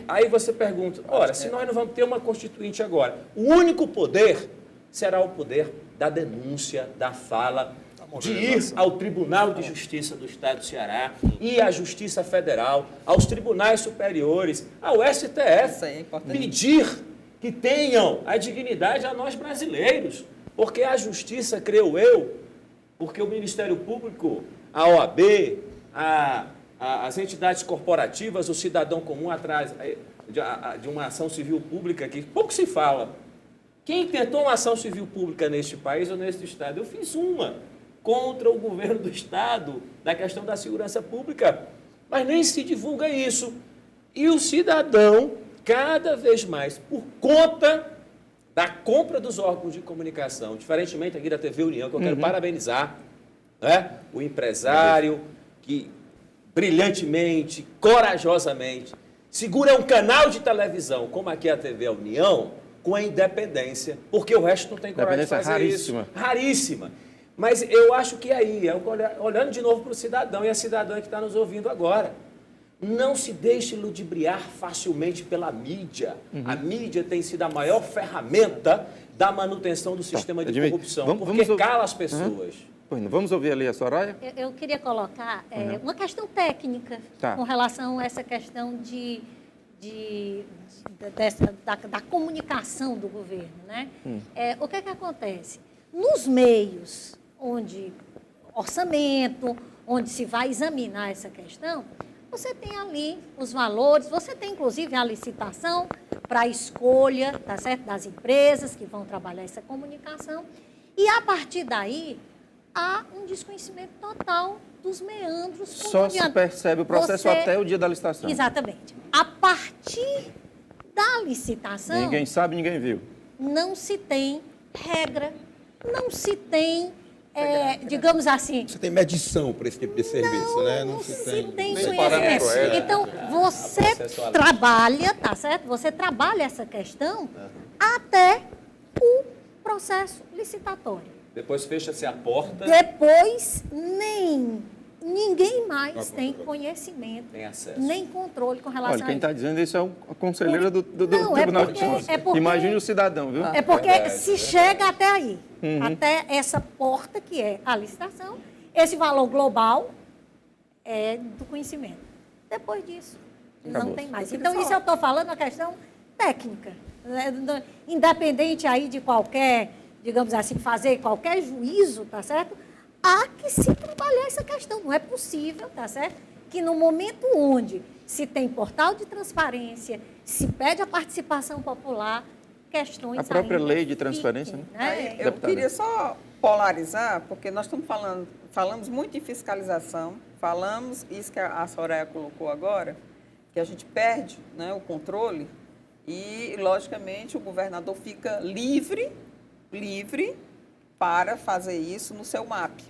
aí você pergunta, ora, se nós não vamos ter uma Constituinte agora, o único poder será o poder da denúncia, da fala, de ir ao Tribunal de Justiça do Estado do Ceará e à Justiça Federal, aos tribunais superiores, ao STF, pedir que tenham a dignidade a nós brasileiros. Porque a Justiça, creio eu, porque o Ministério Público, a OAB, as entidades corporativas, o cidadão comum atrás de uma ação civil pública que pouco se fala. Quem tentou uma ação civil pública neste país ou neste Estado? Eu fiz uma contra o governo do Estado, na questão da segurança pública, mas nem se divulga isso. E o cidadão, cada vez mais, por conta da compra dos órgãos de comunicação, diferentemente aqui da TV União, que eu quero parabenizar, né? O empresário que brilhantemente, corajosamente, segura um canal de televisão, como aqui a TV União, com a independência, porque o resto não tem coragem de fazer raríssima. isso. Raríssima. Mas eu acho que aí, olhando de novo para o cidadão e a cidadã que está nos ouvindo agora, não se deixe ludibriar facilmente pela mídia. A mídia tem sido a maior ferramenta da manutenção do sistema de corrupção, porque cala as pessoas. Vamos ouvir ali a Soraya? Eu queria colocar uma questão técnica com relação a essa questão da comunicação do governo, né? O que acontece? Nos meios onde orçamento, onde se vai examinar essa questão, você tem ali os valores, você tem inclusive a licitação para a escolha, tá certo, das empresas que vão trabalhar essa comunicação, e a partir daí há um desconhecimento total dos meandros. Só se percebe o processo até o dia da licitação. Exatamente. A partir da licitação... Ninguém sabe, ninguém viu. Não se tem regra, não se tem, digamos assim... Você tem medição para esse tipo de serviço, né? Não se tem conhecimento. Então, você trabalha, tá certo? Você trabalha essa questão até o processo licitatório. Depois fecha-se a porta. Depois, ninguém mais tem conhecimento, tem acesso, nem controle com relação a isso. Olha, quem está dizendo isso é a conselheira do Tribunal de Contas. Imagine o cidadão, viu? É porque se chega até aí, até essa porta que é a licitação, esse valor global é do conhecimento. Depois disso, não tem mais. Então, isso eu estou falando a questão técnica. Independente aí de qualquer, digamos assim, fazer qualquer juízo, tá certo? Há que se trabalhar essa questão. Não é possível, tá certo? Que no momento onde se tem portal de transparência, se pede a participação popular, questões... A própria lei de transparência, né? Eu queria só polarizar, porque nós estamos falamos muito em fiscalização, falamos, isso que a Soraya colocou agora, que a gente perde, né, o controle e, logicamente, o governador fica livre para fazer isso no seu MAP,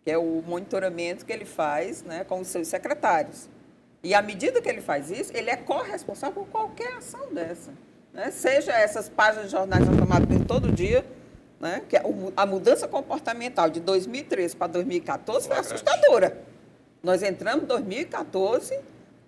que é o monitoramento que ele faz, né, com os seus secretários. E à medida que ele faz isso, ele é corresponsável por qualquer ação dessa. Né? Seja essas páginas de jornais transformadas todo dia, né, que a mudança comportamental de 2013 para 2014 foi assustadora. Nós entramos em 2014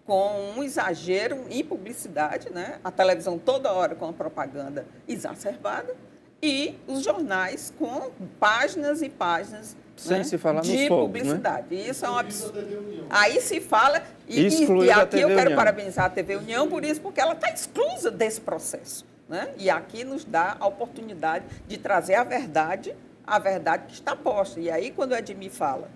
com um exagero em publicidade, né? A televisão toda hora com a propaganda exacerbada e os jornais com páginas e páginas, sem se falar de nos fogos, publicidade. Né? Isso é um absurdo. Aí se fala, e aqui eu quero parabenizar a TV União por isso, porque ela está exclusa desse processo. Né? E aqui nos dá a oportunidade de trazer a verdade que está posta. E aí, quando o Edmir fala,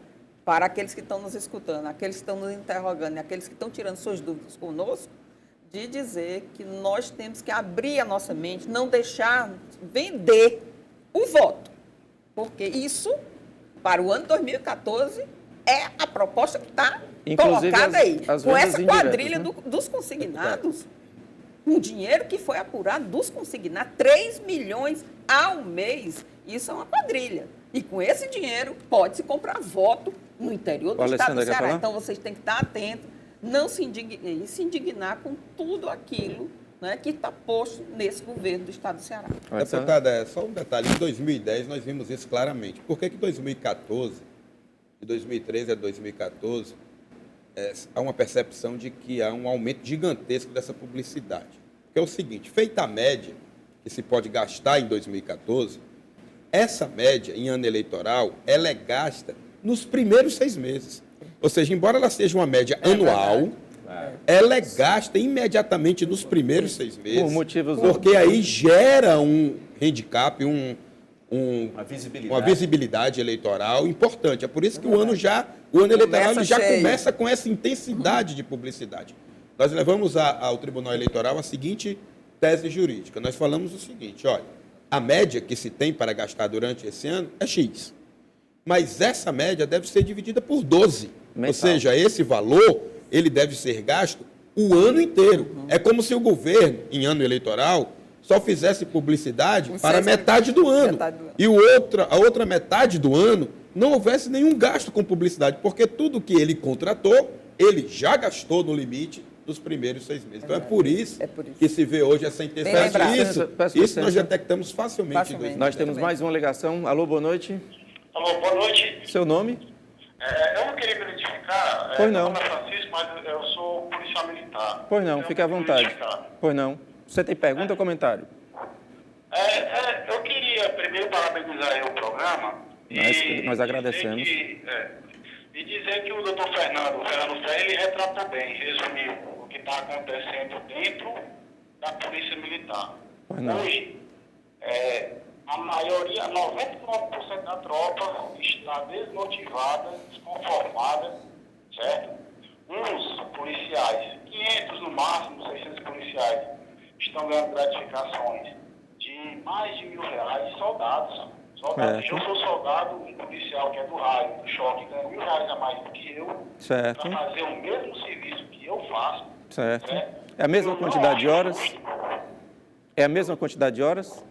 para aqueles que estão nos escutando, aqueles que estão nos interrogando e aqueles que estão tirando suas dúvidas conosco, de dizer que nós temos que abrir a nossa mente, não deixar vender o voto. Porque isso, para o ano 2014, é a proposta que está colocada aí. Com essa quadrilha, né? Dos consignados, um dinheiro que foi apurado dos consignados, 3 milhões ao mês, isso é uma quadrilha. E com esse dinheiro pode-se comprar voto no interior do estado do Ceará. Então, vocês têm que estar atentos, não se indignar com tudo aquilo, né, que está posto nesse governo do estado do Ceará. Deputada, só um detalhe, em 2010 nós vimos isso claramente. Por que 2014, de 2013 a 2014, há uma percepção de que há um aumento gigantesco dessa publicidade? Porque é o seguinte, feita a média que se pode gastar em 2014, essa média em ano eleitoral, ela é gasta nos primeiros 6 meses. Ou seja, embora ela seja uma média anual, ela é gasta imediatamente nos primeiros 6 meses. Por motivos porque aí gera um handicap, uma visibilidade eleitoral importante. É por isso que o ano eleitoral ele já começa com essa intensidade de publicidade. Nós levamos ao Tribunal Eleitoral a seguinte tese jurídica. Nós falamos o seguinte, olha, a média que se tem para gastar durante esse ano é X. Mas essa média deve ser dividida por 12. Ou seja, esse valor ele deve ser gasto o ano inteiro. É como se o governo, em ano eleitoral, só fizesse publicidade para metade do ano. E a outra metade do ano não houvesse nenhum gasto com publicidade, porque tudo que ele contratou, ele já gastou no limite dos primeiros 6 meses. Então é por isso que se vê hoje essa intensidade. Isso nós detectamos facilmente. Nós temos mais uma ligação. Alô, boa noite. Alô, boa noite. Seu nome? Eu não queria me identificar. Pois não. Meu nome é Francisco, mas eu sou policial militar. Pois não, fique à vontade. Pois não. Você tem pergunta ou comentário? Eu queria primeiro parabenizar o programa. Nós agradecemos. E dizer que o doutor Fernando Freire, ele retratou bem, resumiu o que está acontecendo dentro da Polícia Militar. Hoje, a maioria, 99% da tropa está desmotivada, desconformada, certo? Uns policiais, 500 no máximo, 600 policiais, estão ganhando gratificações de mais de R$1.000, soldados. Eu sou soldado, um policial que é do raio, do choque, ganha R$1.000 a mais do que eu, para fazer o mesmo serviço que eu faço. Certo. É a mesma quantidade de horas? É a mesma quantidade de horas?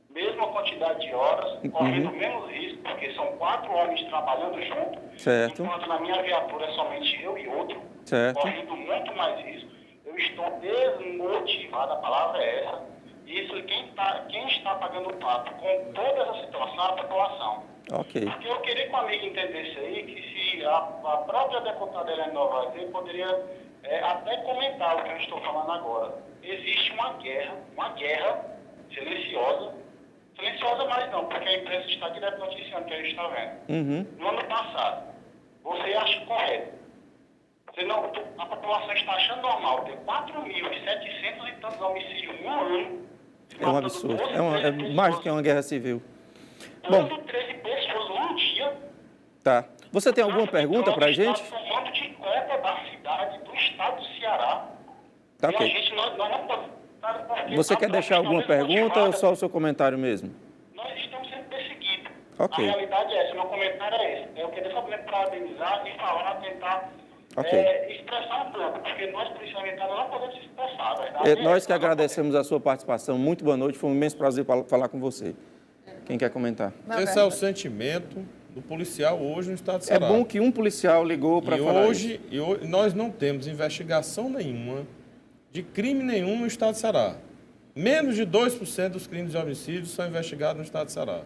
Mesma quantidade de horas, correndo menos risco, porque são 4 homens trabalhando junto, enquanto na minha viatura é somente eu e outro, correndo muito mais risco. Eu estou desmotivado, a palavra é essa. Isso, quem está pagando o pato com toda essa situação é a população. Porque eu queria que o amigo entendesse aí que se a própria deputada Helene Novaes poderia até comentar o que eu estou falando agora. Existe uma guerra silenciosa mais não, porque a imprensa está direto noticiando que a gente está vendo. No ano passado, você acha correto? A população está achando normal ter 4.700 e tantos homicídios em um ano. É um absurdo. É mais do que uma guerra civil. Bom, 13 pessoas num dia. Tá. Você tem alguma pergunta para a gente? Está tomando de conta da cidade, do estado do Ceará. Tá, ok. E a gente não podemos... Você quer deixar alguma pergunta ou só o seu comentário mesmo? Nós estamos sendo perseguidos. Ok. A realidade é essa, meu comentário é esse. Eu queria só parabenizar e falar, tentar expressar um pouco, porque nós, policiais militares, não podemos se expressar, verdade? Nós que agradecemos a sua participação. Muito boa noite, foi um imenso prazer falar com você. Quem quer comentar? Esse é o sentimento do policial hoje no estado de Ceará. É bom que um policial ligou para falar isso. E hoje nós não temos investigação nenhuma de crime nenhum no estado de Ceará. Menos de 2% dos crimes de homicídio são investigados no estado do Ceará.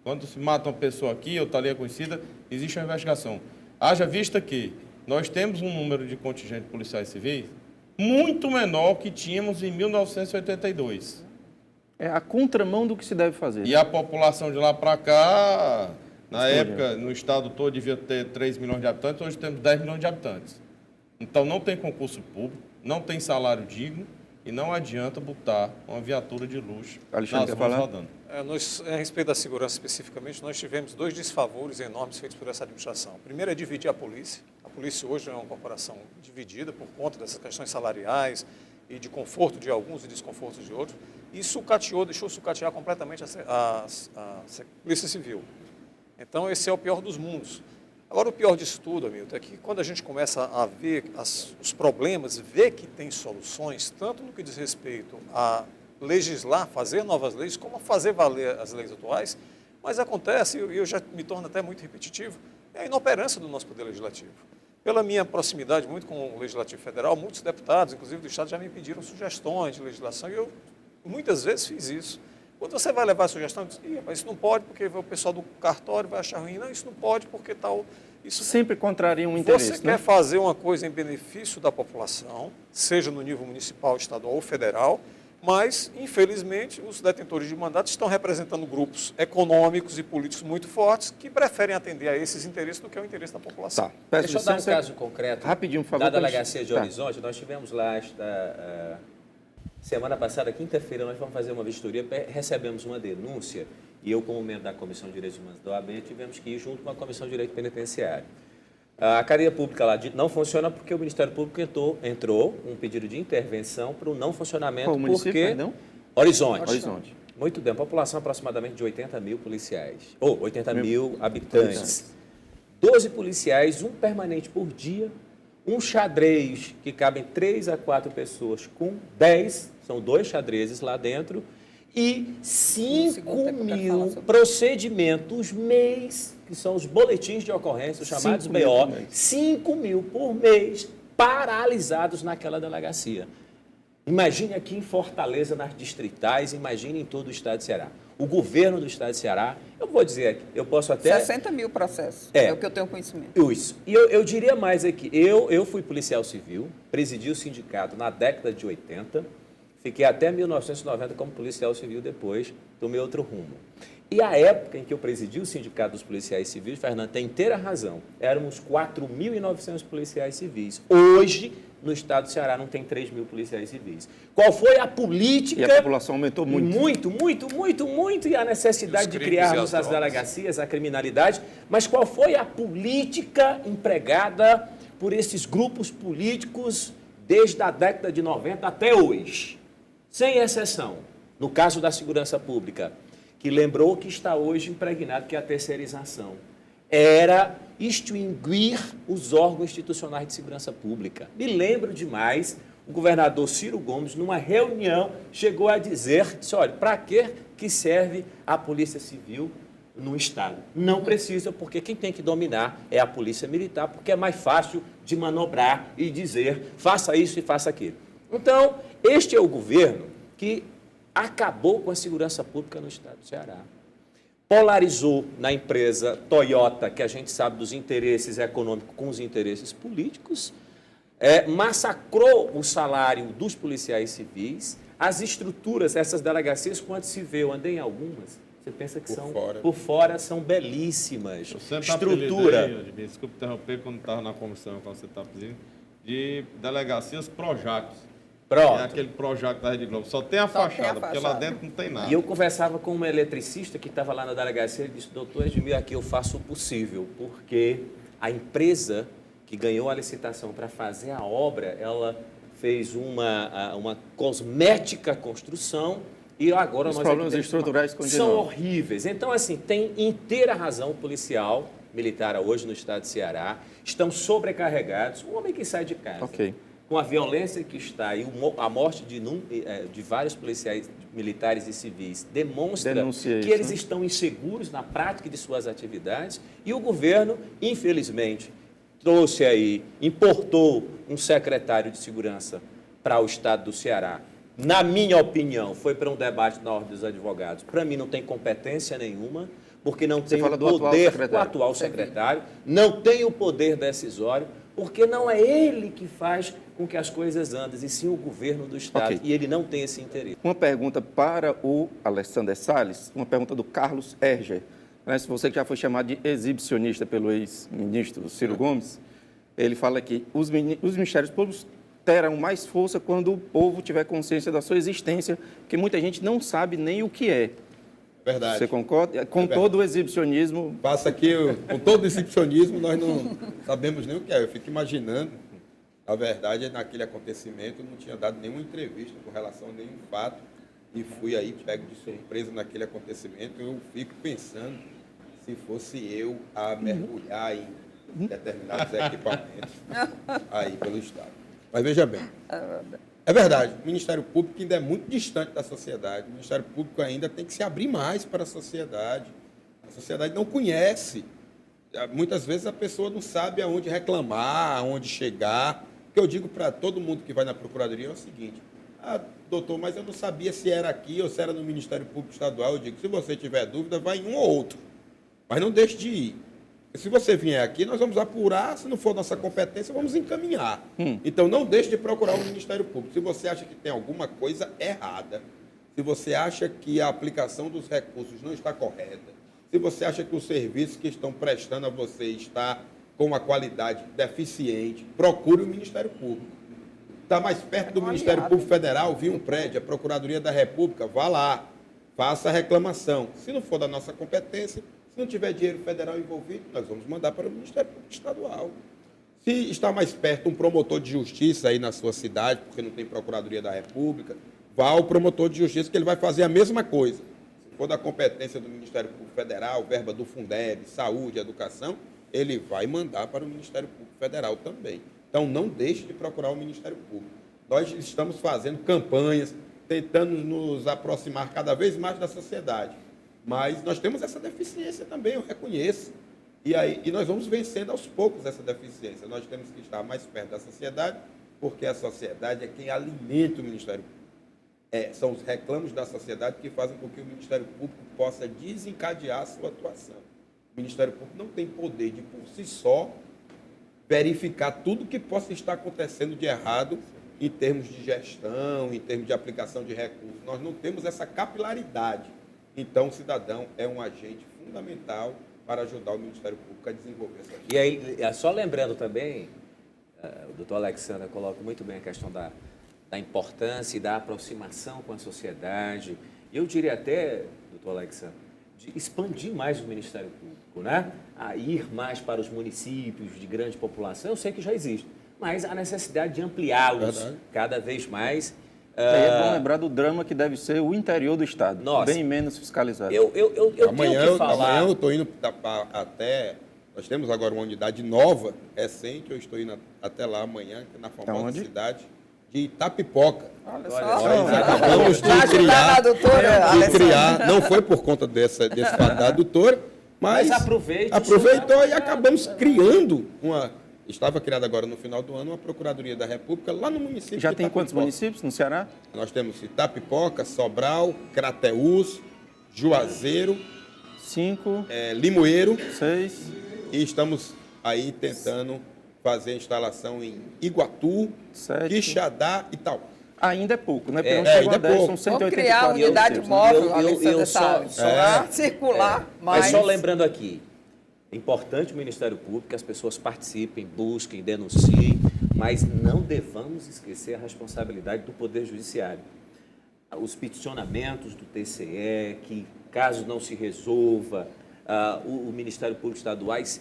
Quando se mata uma pessoa aqui, ou está ali conhecida, existe uma investigação. Haja vista que nós temos um número de contingente de policiais civis muito menor que tínhamos em 1982. É a contramão do que se deve fazer. E a população de lá para cá, na época, no estado todo, devia ter 3 milhões de habitantes, hoje temos 10 milhões de habitantes. Então, não tem concurso público, não tem salário digno e não adianta botar uma viatura de luxo nas ruas rodando. A respeito da segurança especificamente, nós tivemos 2 desfavores enormes feitos por essa administração. O primeiro é dividir a polícia. A polícia hoje é uma corporação dividida por conta dessas questões salariais e de conforto de alguns e desconforto de outros. E deixou sucatear completamente a Polícia Civil. Então, esse é o pior dos mundos. Agora, o pior disso tudo, Hamilton, é que quando a gente começa a ver os problemas, ver que tem soluções, tanto no que diz respeito a legislar, fazer novas leis, como a fazer valer as leis atuais, mas acontece, e eu já me torno até muito repetitivo, é a inoperância do nosso Poder Legislativo. Pela minha proximidade muito com o Legislativo Federal, muitos deputados, inclusive do Estado, já me pediram sugestões de legislação, e eu muitas vezes fiz isso. Quando você vai levar a sugestão, diz, mas isso não pode, porque o pessoal do cartório vai achar ruim. Não, isso não pode, porque tal... Isso sempre contraria um interesse. Você quer fazer uma coisa em benefício da população, seja no nível municipal, estadual ou federal, mas, infelizmente, os detentores de mandato estão representando grupos econômicos e políticos muito fortes que preferem atender a esses interesses do que ao interesse da população. Tá. Deixa eu dar um caso concreto. Rapidinho, por favor. Da Delegacia de Horizonte, nós tivemos lá esta... Semana passada, quinta-feira, nós fomos fazer uma vistoria, recebemos uma denúncia, e eu, como membro da Comissão de Direitos Humanos da OAB, tivemos que ir junto com a Comissão de Direito Penitenciário. A cadeia pública lá não funciona porque o Ministério Público entrou um pedido de intervenção para o não funcionamento. Qual município, perdão? Horizonte. Muito bem, população aproximadamente de 80 mil policiais, ou 80 mil habitantes. 12 policiais, um permanente por dia, um xadrez que cabem 3 a 4 pessoas com 10, são 2 xadrezes lá dentro, e 5 mil procedimentos mês, que são os boletins de ocorrência, os chamados BO, 5 mil por mês paralisados naquela delegacia. Imagine aqui em Fortaleza, nas distritais, imagine em todo o estado de Ceará. O governo do estado de Ceará, eu vou dizer aqui, eu posso até... 60 mil processos, é o que eu tenho conhecimento. Isso. E eu diria mais aqui, eu fui policial civil, presidi o sindicato na década de 80, fiquei até 1990 como policial civil, depois tomei outro rumo. E a época em que eu presidi o Sindicato dos Policiais Civis, Fernando tem inteira razão, éramos 4.900 policiais civis. Hoje, no estado do Ceará, não tem 3 mil policiais civis. Qual foi a política... E a população aumentou muito. Muito, e a necessidade de criarmos as delegacias, a criminalidade, mas qual foi a política empregada por esses grupos políticos desde a década de 90 até hoje? Sem exceção, no caso da segurança pública, que lembrou que está hoje impregnado, que é a terceirização, era extinguir os órgãos institucionais de segurança pública. Me lembro demais, o governador Ciro Gomes, numa reunião, chegou a dizer, disse, olha, para que serve a Polícia Civil no Estado? Não precisa, porque quem tem que dominar é a Polícia Militar, porque é mais fácil de manobrar e dizer, faça isso e faça aquilo. Então, este é o governo que acabou com a segurança pública no estado do Ceará. Polarizou na empresa Toyota, que a gente sabe dos interesses econômicos com os interesses políticos, massacrou o salário dos policiais civis, as estruturas, essas delegacias, quando se vê, eu andei em algumas, você pensa que por fora são belíssimas. Eu sempre estrutura. Desculpe interromper, quando estava na comissão, quando você está pedindo, de delegacias Projac. Pronto. É aquele Projac da Rede Globo. Só tem a fachada, porque lá dentro não tem nada. E eu conversava com uma eletricista que estava lá na delegacia e disse, doutor Edmir, aqui eu faço o possível, porque a empresa que ganhou a licitação para fazer a obra, ela fez uma cosmética construção e agora os problemas estruturais continuam. São horríveis. Então, assim, tem inteira razão o policial militar hoje no estado de Ceará, estão sobrecarregados. O homem que sai de casa... Com a violência que está e a morte de vários policiais militares e civis demonstra que eles estão inseguros na prática de suas atividades e o governo, infelizmente, importou um secretário de segurança para o estado do Ceará na minha opinião, foi para um debate na Ordem dos Advogados. Para mim não tem competência nenhuma, porque não tem o poder, o atual secretário, não tem o poder decisório, porque não é ele que faz com que as coisas andem, e sim o governo do Estado, e ele não tem esse interesse. Uma pergunta para o Alexander Salles, uma pergunta do Carlos Erger. Se você que já foi chamado de exibicionista pelo ex-ministro Ciro Gomes, ele fala que os ministérios públicos terão mais força quando o povo tiver consciência da sua existência, porque muita gente não sabe nem o que é. Verdade. Você concorda? Com todo o exibicionismo... Passa aqui, com todo o exibicionismo, nós não sabemos nem o que é. Eu fico imaginando, na verdade, naquele acontecimento, eu não tinha dado nenhuma entrevista com relação a nenhum fato, e fui aí pego de surpresa naquele acontecimento. Eu fico pensando se fosse eu a mergulhar em determinados equipamentos aí pelo Estado. Mas veja bem, é verdade, o Ministério Público ainda é muito distante da sociedade. O Ministério Público ainda tem que se abrir mais para a sociedade. A sociedade não conhece. Muitas vezes a pessoa não sabe aonde reclamar, aonde chegar. O que eu digo para todo mundo que vai na Procuradoria é o seguinte: doutor, mas eu não sabia se era aqui ou se era no Ministério Público Estadual. Eu digo, se você tiver dúvida, vai em um ou outro. Mas não deixe de ir. Se você vier aqui, nós vamos apurar, se não for nossa competência, vamos encaminhar. Então, não deixe de procurar o Ministério Público. Se você acha que tem alguma coisa errada, se você acha que a aplicação dos recursos não está correta, se você acha que os serviços que estão prestando a você está com uma qualidade deficiente, procure o Ministério Público. Está mais perto do Ministério Público Federal, viu um prédio, a Procuradoria da República, vá lá, faça a reclamação. Se não for da nossa competência, se não tiver dinheiro federal envolvido, nós vamos mandar para o Ministério Público Estadual. Se está mais perto um promotor de justiça aí na sua cidade, porque não tem Procuradoria da República, vá ao promotor de justiça, que ele vai fazer a mesma coisa. Se for da competência do Ministério Público Federal, verba do Fundeb, saúde, educação, ele vai mandar para o Ministério Público Federal também. Então, não deixe de procurar o Ministério Público. Nós estamos fazendo campanhas, tentando nos aproximar cada vez mais da sociedade. Mas nós temos essa deficiência também, eu reconheço. E nós vamos vencendo aos poucos essa deficiência. Nós temos que estar mais perto da sociedade, porque a sociedade é quem alimenta o Ministério Público. São os reclamos da sociedade que fazem com que o Ministério Público possa desencadear a sua atuação. O Ministério Público não tem poder de, por si só, verificar tudo que possa estar acontecendo de errado em termos de gestão, em termos de aplicação de recursos. Nós não temos essa capilaridade. Então, o cidadão é um agente fundamental para ajudar o Ministério Público a desenvolver essa gestão. E aí, só lembrando também, o doutor Alexander coloca muito bem a questão da importância e da aproximação com a sociedade. Eu diria até, doutor Alexander, de expandir mais o Ministério Público, né? A ir mais para os municípios de grande população. Eu sei que já existe, mas a necessidade de ampliá-los cada vez mais. É bom lembrar do drama que deve ser o interior do Estado, bem menos fiscalizado. Eu tenho que falar... Amanhã eu estou indo até... Nós temos agora uma unidade nova, recente, eu estou indo até lá amanhã, na famosa cidade de Itapipoca. Olha só. Nós acabamos de criar, não foi por conta desse fato da adutora, mas aproveitou e acabamos criando uma... Estava criada agora no final do ano uma Procuradoria da República lá no município. Já tem quantos municípios no Ceará? Nós temos Itapipoca, Sobral, Crateús, Juazeiro, 5, Limoeiro, 6 e estamos aí tentando fazer a instalação em Iguatu, 7, Quixadá e tal. Ainda é pouco, né? Ainda é pouco. São 184. Vamos criar unidade móvel, circular. Mas só lembrando aqui, é importante o Ministério Público, que as pessoas participem, busquem, denunciem, mas não devamos esquecer a responsabilidade do Poder Judiciário. Os peticionamentos do TCE, que caso não se resolva, o Ministério Público Estaduais,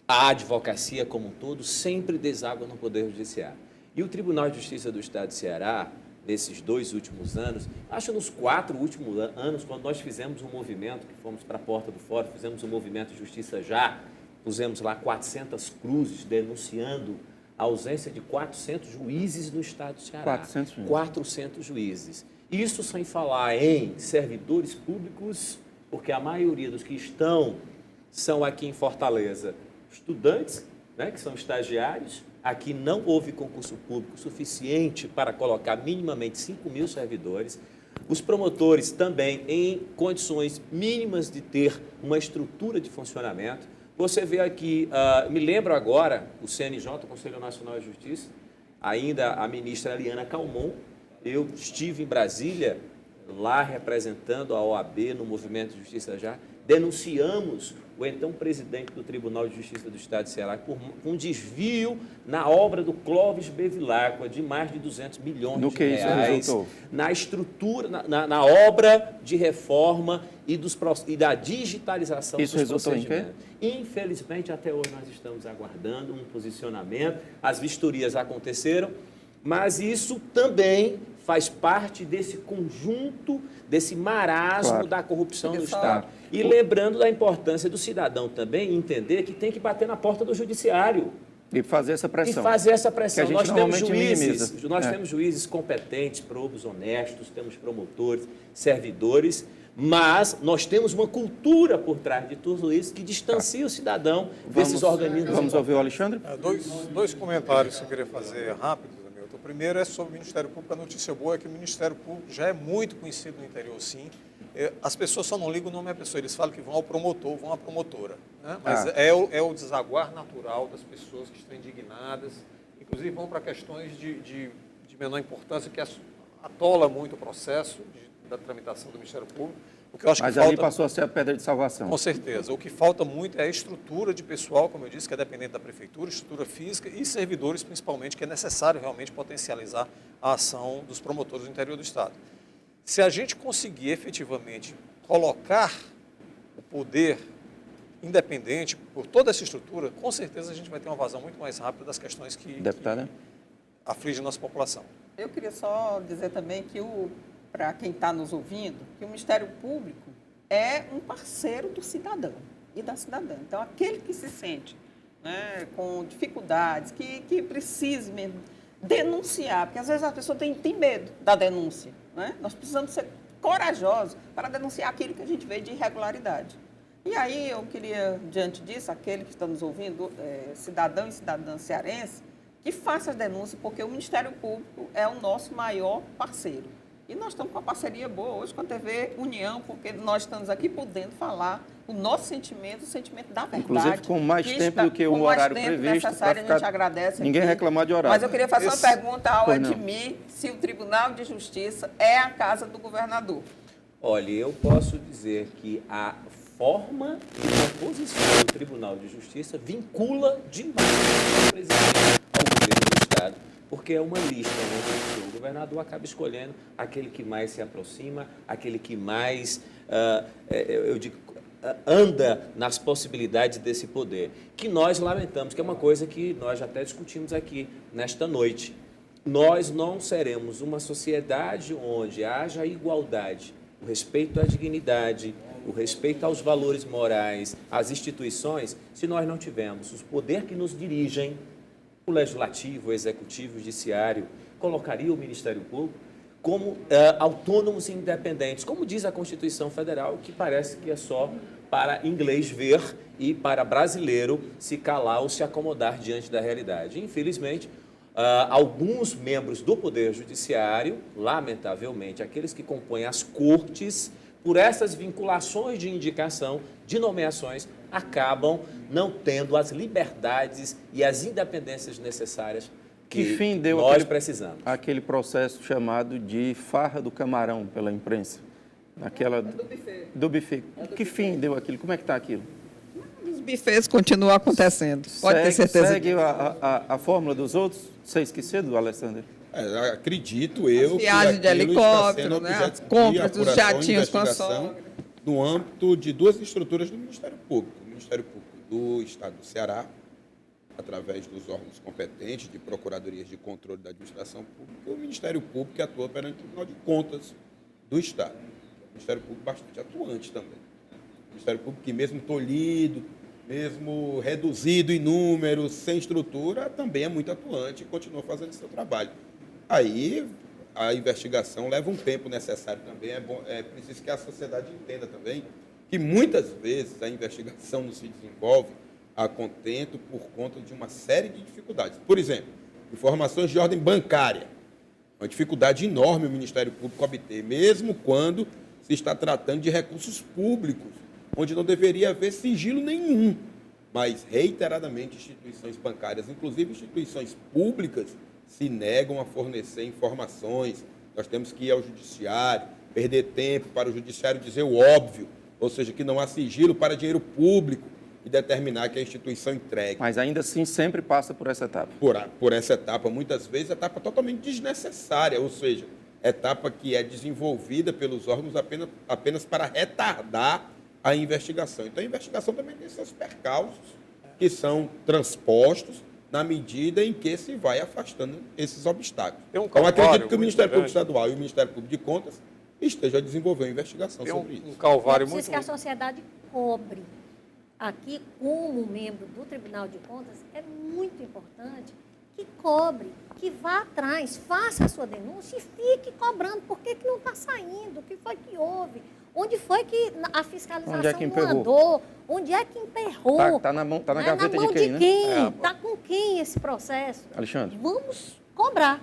a advocacia como um todo, sempre deságua no Poder Judiciário. E o Tribunal de Justiça do Estado de Ceará, nesses 2 últimos anos, acho nos 4 últimos anos, quando nós fizemos um movimento, que fomos para a Porta do Fórum, fizemos um movimento de Justiça Já, pusemos lá 400 cruzes denunciando a ausência de 400 juízes no Estado do Ceará. 400 juízes. Isso sem falar em servidores públicos, porque a maioria dos que estão são aqui em Fortaleza estudantes, né, que são estagiários, Aqui não houve concurso público suficiente para colocar minimamente 5.000 servidores. Os promotores também em condições mínimas de ter uma estrutura de funcionamento. Você vê aqui, me lembro agora, o CNJ, o Conselho Nacional de Justiça, ainda a ministra Eliana Calmon, eu estive em Brasília, lá representando a OAB no Movimento de Justiça Já, denunciamos o então presidente do Tribunal de Justiça do Estado de Ceará por um desvio na obra do Clóvis Bevilacqua de mais de 200 milhões de reais na estrutura, na obra de reforma e da digitalização dos procedimentos. Infelizmente, até hoje nós estamos aguardando um posicionamento, as vistorias aconteceram, mas isso também faz parte desse conjunto, desse marasmo da corrupção no Estado. E lembrando da importância do cidadão também entender que tem que bater na porta do judiciário. E fazer essa pressão. Nós temos juízes competentes, probos, honestos, temos promotores, servidores, mas nós temos uma cultura por trás de tudo isso que distancia o cidadão desses organismos. Vamos ouvir o Alexandre? Dois comentários que eu queria fazer rápidos. O primeiro é sobre o Ministério Público. A notícia boa é que o Ministério Público já é muito conhecido no interior, sim. As pessoas só não ligam o nome à pessoa, eles falam que vão ao promotor, vão à promotora. Né? Mas é o desaguar natural das pessoas que estão indignadas, inclusive vão para questões de menor importância, que atola muito o processo da tramitação do Ministério Público. Mas ali passou a ser a pedra de salvação. Com certeza. O que falta muito é a estrutura de pessoal, como eu disse, que é dependente da prefeitura, estrutura física e servidores, principalmente, que é necessário realmente potencializar a ação dos promotores do interior do Estado. Se a gente conseguir efetivamente colocar o poder independente por toda essa estrutura, com certeza a gente vai ter uma vazão muito mais rápida das questões que afligem a nossa população. Eu queria só dizer também que para quem está nos ouvindo, que o Ministério Público é um parceiro do cidadão e da cidadã. Então, aquele que se sente com dificuldades, que precise mesmo denunciar, porque às vezes a pessoa tem medo da denúncia. Né? Nós precisamos ser corajosos para denunciar aquilo que a gente vê de irregularidade. E aí eu queria, diante disso, aquele que está nos ouvindo, cidadão e cidadã cearense, que faça as denúncias, porque o Ministério Público é o nosso maior parceiro. E nós estamos com uma parceria boa hoje com a TV União, porque nós estamos aqui podendo falar o nosso sentimento, o sentimento da verdade. Inclusive com mais tempo do que o horário previsto. Necessário, a gente agradece. Ninguém reclamar de horário. Mas eu queria fazer uma pergunta ao Edmir, se o Tribunal de Justiça é a casa do governador. Olha, eu posso dizer que a forma e a posição do Tribunal de Justiça vincula demais o presidente ao governo do Estado, porque é uma lista onde o governador acaba escolhendo aquele que mais se aproxima, aquele que mais, anda nas possibilidades desse poder, que nós lamentamos, que é uma coisa que nós até discutimos aqui nesta noite. Nós não seremos uma sociedade onde haja igualdade, o respeito à dignidade, o respeito aos valores morais, às instituições, se nós não tivermos os poderes que nos dirigem, o Legislativo, o Executivo, o Judiciário, colocaria o Ministério Público como autônomos e independentes, como diz a Constituição Federal, que parece que é só para inglês ver e para brasileiro se calar ou se acomodar diante da realidade. Infelizmente, alguns membros do Poder Judiciário, lamentavelmente, aqueles que compõem as cortes, por essas vinculações de indicação, de nomeações, acabam não tendo as liberdades e as independências necessárias que fim deu nós precisamos. Aquele processo chamado de farra do camarão pela imprensa. Do buffet. Que fim deu aquilo? Como é que está aquilo? Os bufês continuam acontecendo. Pode ter certeza. Segue a fórmula dos outros? Você esqueceu do Alessandro? Acredito eu que viagem de helicóptero, né? Compra dos jatinhos com a sogra. No âmbito de duas estruturas do Ministério Público. O Ministério Público do Estado do Ceará, através dos órgãos competentes de procuradorias de controle da administração pública, e o Ministério Público que atua perante o Tribunal de Contas do Estado. O Ministério Público bastante atuante também. O Ministério Público que, mesmo tolhido, mesmo reduzido em números, sem estrutura, também é muito atuante e continua fazendo seu trabalho. Aí a investigação leva um tempo necessário também. É preciso que a sociedade entenda também que muitas vezes a investigação não se desenvolve a contento por conta de uma série de dificuldades. Por exemplo, informações de ordem bancária. Uma dificuldade enorme o Ministério Público obter, mesmo quando se está tratando de recursos públicos, onde não deveria haver sigilo nenhum. Mas, reiteradamente, instituições bancárias, inclusive instituições públicas, se negam a fornecer informações. Nós temos que ir ao judiciário, perder tempo para o judiciário dizer o óbvio, ou seja, que não há sigilo para dinheiro público e determinar que a instituição entregue. Mas ainda assim sempre passa por essa etapa. Por essa etapa, muitas vezes, etapa totalmente desnecessária, ou seja, etapa que é desenvolvida pelos órgãos apenas para retardar a investigação. Então, a investigação também tem seus percalços, que são transpostos na medida em que se vai afastando esses obstáculos. Então, acredito que o Ministério Público Estadual e o Ministério Público de Contas estejam a desenvolver uma investigação sobre isso. Um calvário muito... que a sociedade cobre. Aqui, como membro do Tribunal de Contas, é muito importante que cobre, que vá atrás, faça a sua denúncia e fique cobrando. Por que não está saindo? O que foi que houve? Onde foi que a fiscalização não andou? Onde é que emperrou? Está na gaveta de quem, né? Está com quem esse processo? Alexandre. Vamos cobrar.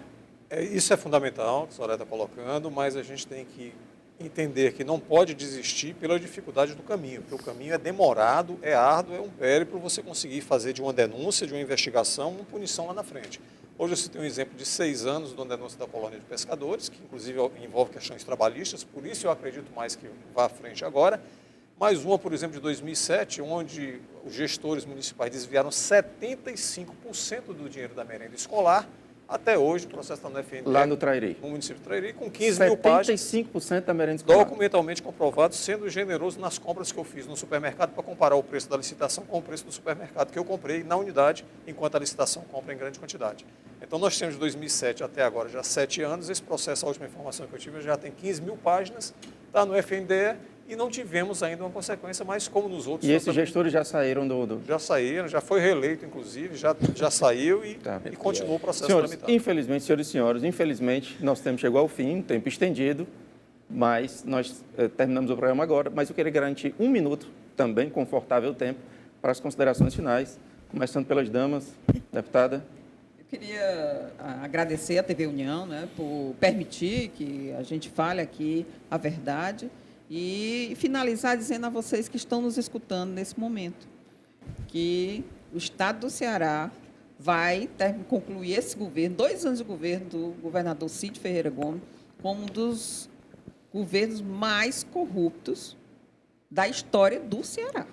Isso é fundamental, que a senhora está colocando, mas a gente tem que entender que não pode desistir pela dificuldade do caminho, porque o caminho é demorado, é árduo, é um périplo você conseguir fazer de uma denúncia, de uma investigação, uma punição lá na frente. Hoje eu citei um exemplo de 6 anos de uma denúncia da colônia de pescadores, que inclusive envolve questões trabalhistas, por isso eu acredito mais que vá à frente agora. Mais uma, por exemplo, de 2007, onde os gestores municipais desviaram 75% do dinheiro da merenda escolar. Até hoje, o processo está no FNDE. Lá no Trairi. No município de Trairi, com 15 mil páginas. 75% da merenda escolar. Documentalmente comprovado, sendo generoso nas compras que eu fiz no supermercado para comparar o preço da licitação com o preço do supermercado que eu comprei na unidade, enquanto a licitação compra em grande quantidade. Então, nós temos de 2007 até agora já 7 anos. Esse processo, a última informação que eu tive, já tem 15 mil páginas, está no FNDE e não tivemos ainda uma consequência, mas como nos outros... E esses gestores já saíram do... Já saíram, já foi reeleito, inclusive, já saiu e continuou o processo tramitado. Infelizmente, senhores e senhoras, nosso tempo chegou ao fim, um tempo estendido, mas nós terminamos o programa agora, mas eu queria garantir 1 minuto, também confortável tempo, para as considerações finais, começando pelas damas. Deputada. Eu queria agradecer à TV União, né, por permitir que a gente fale aqui a verdade. E finalizar dizendo a vocês que estão nos escutando nesse momento que o Estado do Ceará vai concluir esse governo, 2 anos de governo do governador Cid Ferreira Gomes, como um dos governos mais corruptos da história do Ceará.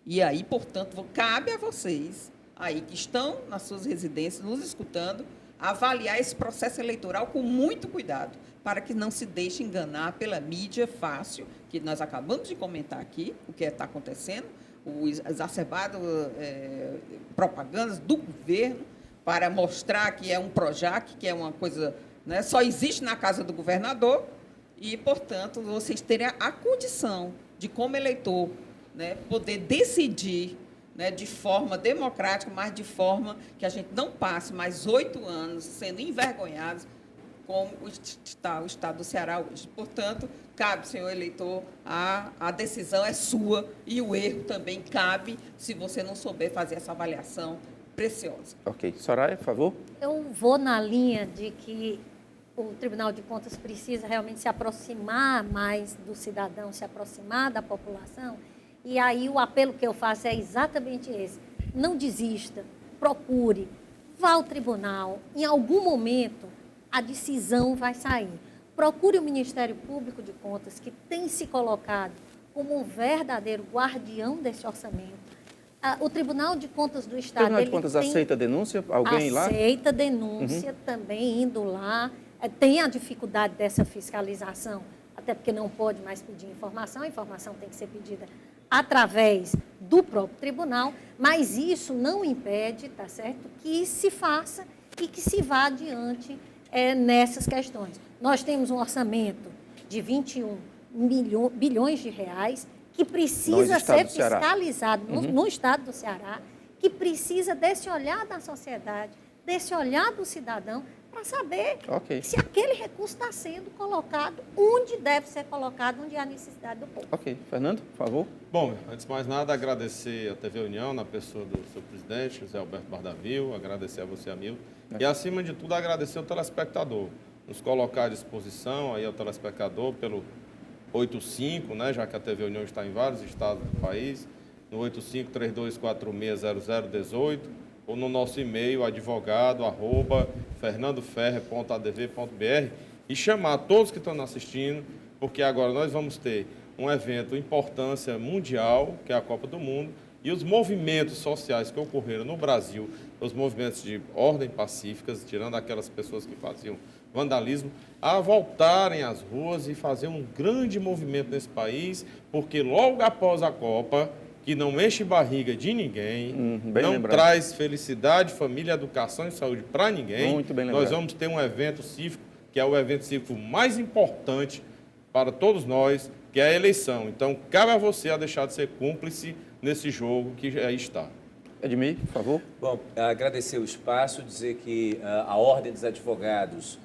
E aí, portanto, cabe a vocês, aí que estão nas suas residências, nos escutando, avaliar esse processo eleitoral com muito cuidado, para que não se deixe enganar pela mídia fácil, que nós acabamos de comentar aqui, o que está acontecendo, o exacerbado propagandas do governo, para mostrar que é um Projac, que é uma coisa, né, só existe na casa do governador, e, portanto, vocês terem a condição de, como eleitor, né, poder decidir, né, de forma democrática, mas de forma que a gente não passe mais 8 anos sendo envergonhados como está o Estado do Ceará hoje. Portanto, cabe, senhor eleitor, a decisão é sua e o erro também cabe se você não souber fazer essa avaliação preciosa. Ok. Soraya, por favor. Eu vou na linha de que o Tribunal de Contas precisa realmente se aproximar mais do cidadão, se aproximar da população. E aí o apelo que eu faço é exatamente esse. Não desista, procure, vá ao tribunal. Em algum momento, a decisão vai sair. Procure o Ministério Público de Contas, que tem se colocado como um verdadeiro guardião desse orçamento. O Tribunal de Contas do Estado... O Tribunal de Contas aceita a denúncia? Alguém lá? Aceita denúncia, também indo lá. Tem a dificuldade dessa fiscalização, até porque não pode mais pedir informação, a informação tem que ser pedida através do próprio tribunal, mas isso não impede, tá certo, que se faça e que se vá adiante nessas questões. Nós temos um orçamento de 21 bilhões de reais que precisa ser fiscalizado no Estado do Ceará, que precisa desse olhar da sociedade, desse olhar do cidadão, para saber se aquele recurso está sendo colocado onde deve ser colocado, onde há necessidade do povo. Ok. Fernando, por favor. Bom, antes de mais nada, agradecer a TV União, na pessoa do seu presidente, José Alberto Bardavil, agradecer a você, Hamilton, e, acima de tudo, agradecer ao telespectador, nos colocar à disposição aí ao telespectador pelo 85, né, já que a TV União está em vários estados do país, no 85-3246-0018, ou no nosso e-mail, advogado@fernandoferrer.adv.br, e chamar todos que estão assistindo, porque agora nós vamos ter um evento de importância mundial, que é a Copa do Mundo, e os movimentos sociais que ocorreram no Brasil, os movimentos de ordem pacíficas, tirando aquelas pessoas que faziam vandalismo, a voltarem às ruas e fazer um grande movimento nesse país, porque logo após a Copa, que não enche barriga de ninguém, não lembrado. Traz felicidade, família, educação e saúde para ninguém. Muito bem nós vamos ter um evento cívico, que é o evento cívico mais importante para todos nós, que é a eleição. Então, cabe a você a deixar de ser cúmplice nesse jogo que aí está. Edmir, por favor. Bom, agradecer o espaço, dizer que a Ordem dos Advogados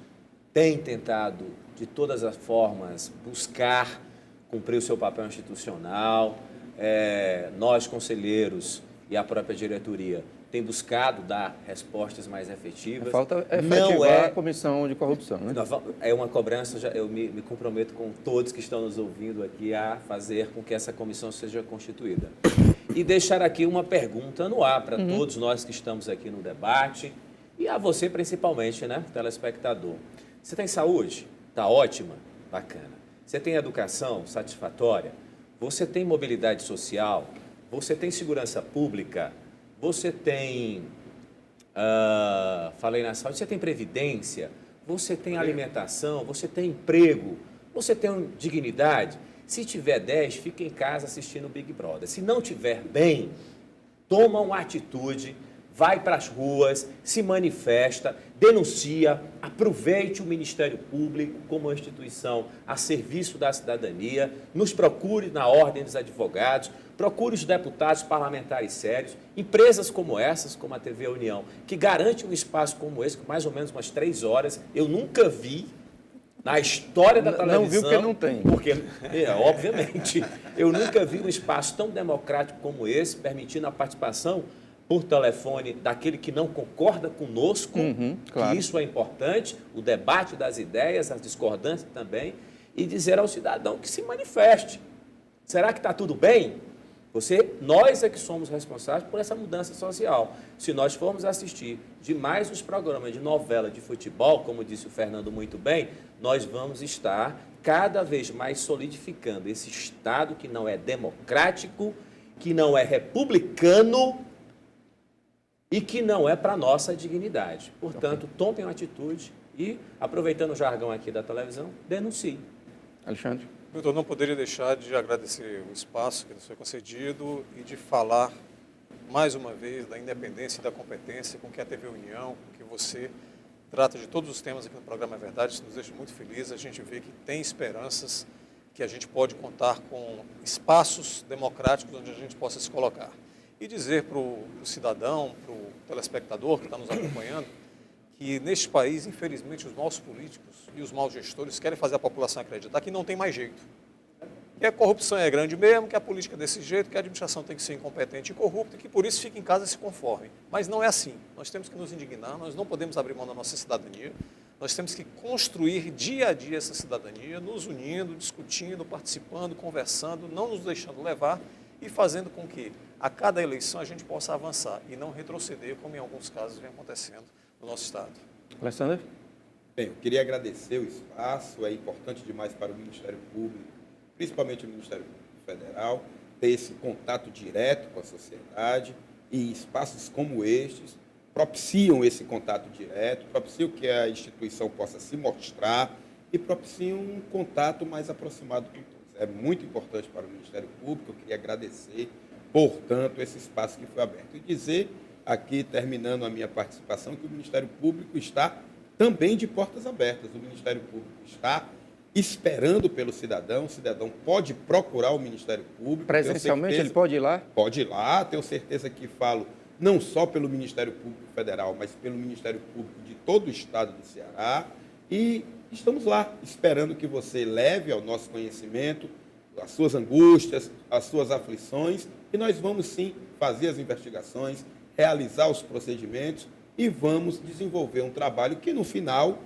tem tentado, de todas as formas, buscar cumprir o seu papel institucional. Nós, conselheiros e a própria diretoria, tem buscado dar respostas mais efetivas. Falta efetivar a comissão de corrupção, né? É uma cobrança, eu me comprometo com todos que estão nos ouvindo aqui a fazer com que essa comissão seja constituída. E deixar aqui uma pergunta no ar para todos nós que estamos aqui no debate e a você principalmente, né, telespectador. Você tem saúde? Está ótima? Bacana. Você tem educação satisfatória? Você tem mobilidade social? Você tem segurança pública? Você tem, falei na saúde, você tem previdência? Você tem alimentação? Você tem emprego? Você tem dignidade? Se tiver 10, fica em casa assistindo o Big Brother. Se não tiver bem, toma uma atitude, vai para as ruas, se manifesta, denuncia, aproveite o Ministério Público como uma instituição a serviço da cidadania, nos procure na Ordem dos Advogados, procure os deputados parlamentares sérios, empresas como essas, como a TV União, que garante um espaço como esse, com mais ou menos umas 3 horas. Eu nunca vi na história da televisão... Não viu porque não tem. Porque, obviamente, eu nunca vi um espaço tão democrático como esse, permitindo a participação por telefone daquele que não concorda conosco, claro. Que isso é importante, o debate das ideias, as discordâncias também, e dizer ao cidadão que se manifeste. Será que está tudo bem? Nós é que somos responsáveis por essa mudança social. Se nós formos assistir demais os programas de novela de futebol, como disse o Fernando muito bem, nós vamos estar cada vez mais solidificando esse Estado que não é democrático, que não é republicano e que não é para a nossa dignidade. Portanto, tomem uma atitude e, aproveitando o jargão aqui da televisão, denunciem. Alexandre. Eu não poderia deixar de agradecer o espaço que nos foi concedido e de falar, mais uma vez, da independência e da competência com que a TV União, com que você trata de todos os temas aqui no programa É Verdade. Isso nos deixa muito felizes. A gente vê que tem esperanças, que a gente pode contar com espaços democráticos onde a gente possa se colocar. E dizer para o cidadão, para o telespectador que está nos acompanhando, que neste país, infelizmente, os maus políticos e os maus gestores querem fazer a população acreditar que não tem mais jeito. Que a corrupção é grande mesmo, que a política é desse jeito, que a administração tem que ser incompetente e corrupta, e que por isso fica em casa e se conforme. Mas não é assim. Nós temos que nos indignar, nós não podemos abrir mão da nossa cidadania, nós temos que construir dia a dia essa cidadania, nos unindo, discutindo, participando, conversando, não nos deixando levar e fazendo com que a cada eleição a gente possa avançar e não retroceder, como em alguns casos vem acontecendo no nosso Estado. Alessandro? Bem, eu queria agradecer o espaço, é importante demais para o Ministério Público, principalmente o Ministério Público Federal, ter esse contato direto com a sociedade, e espaços como estes propiciam esse contato direto, propiciam que a instituição possa se mostrar e propiciam um contato mais aproximado com todos. É muito importante para o Ministério Público, eu queria agradecer, portanto, esse espaço que foi aberto. E dizer, aqui, terminando a minha participação, que o Ministério Público está também de portas abertas. O Ministério Público está esperando pelo cidadão, o cidadão pode procurar o Ministério Público. Presencialmente ele pode ir lá? Pode ir lá, tenho certeza que falo não só pelo Ministério Público Federal, mas pelo Ministério Público de todo o estado do Ceará. E estamos lá, esperando que você leve ao nosso conhecimento as suas angústias, as suas aflições, e nós vamos sim fazer as investigações, realizar os procedimentos e vamos desenvolver um trabalho que no final,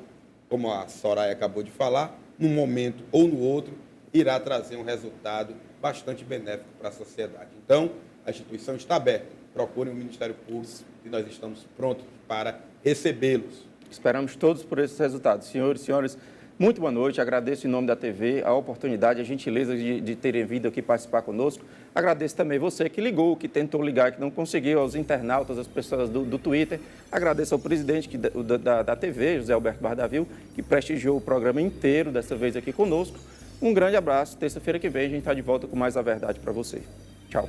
como a Soraya acabou de falar, num momento ou no outro, irá trazer um resultado bastante benéfico para a sociedade. Então, a instituição está aberta. Procurem o Ministério Público e nós estamos prontos para recebê-los. Esperamos todos por esses resultados. Senhores e senhores, muito boa noite. Agradeço em nome da TV a oportunidade, a gentileza de terem vindo aqui participar conosco. Agradeço também você que ligou, que tentou ligar, que não conseguiu, aos internautas, às pessoas do Twitter. Agradeço ao presidente da TV, José Alberto Bardavil, que prestigiou o programa inteiro, dessa vez aqui conosco. Um grande abraço. Terça-feira que vem a gente está de volta com mais a verdade para você. Tchau.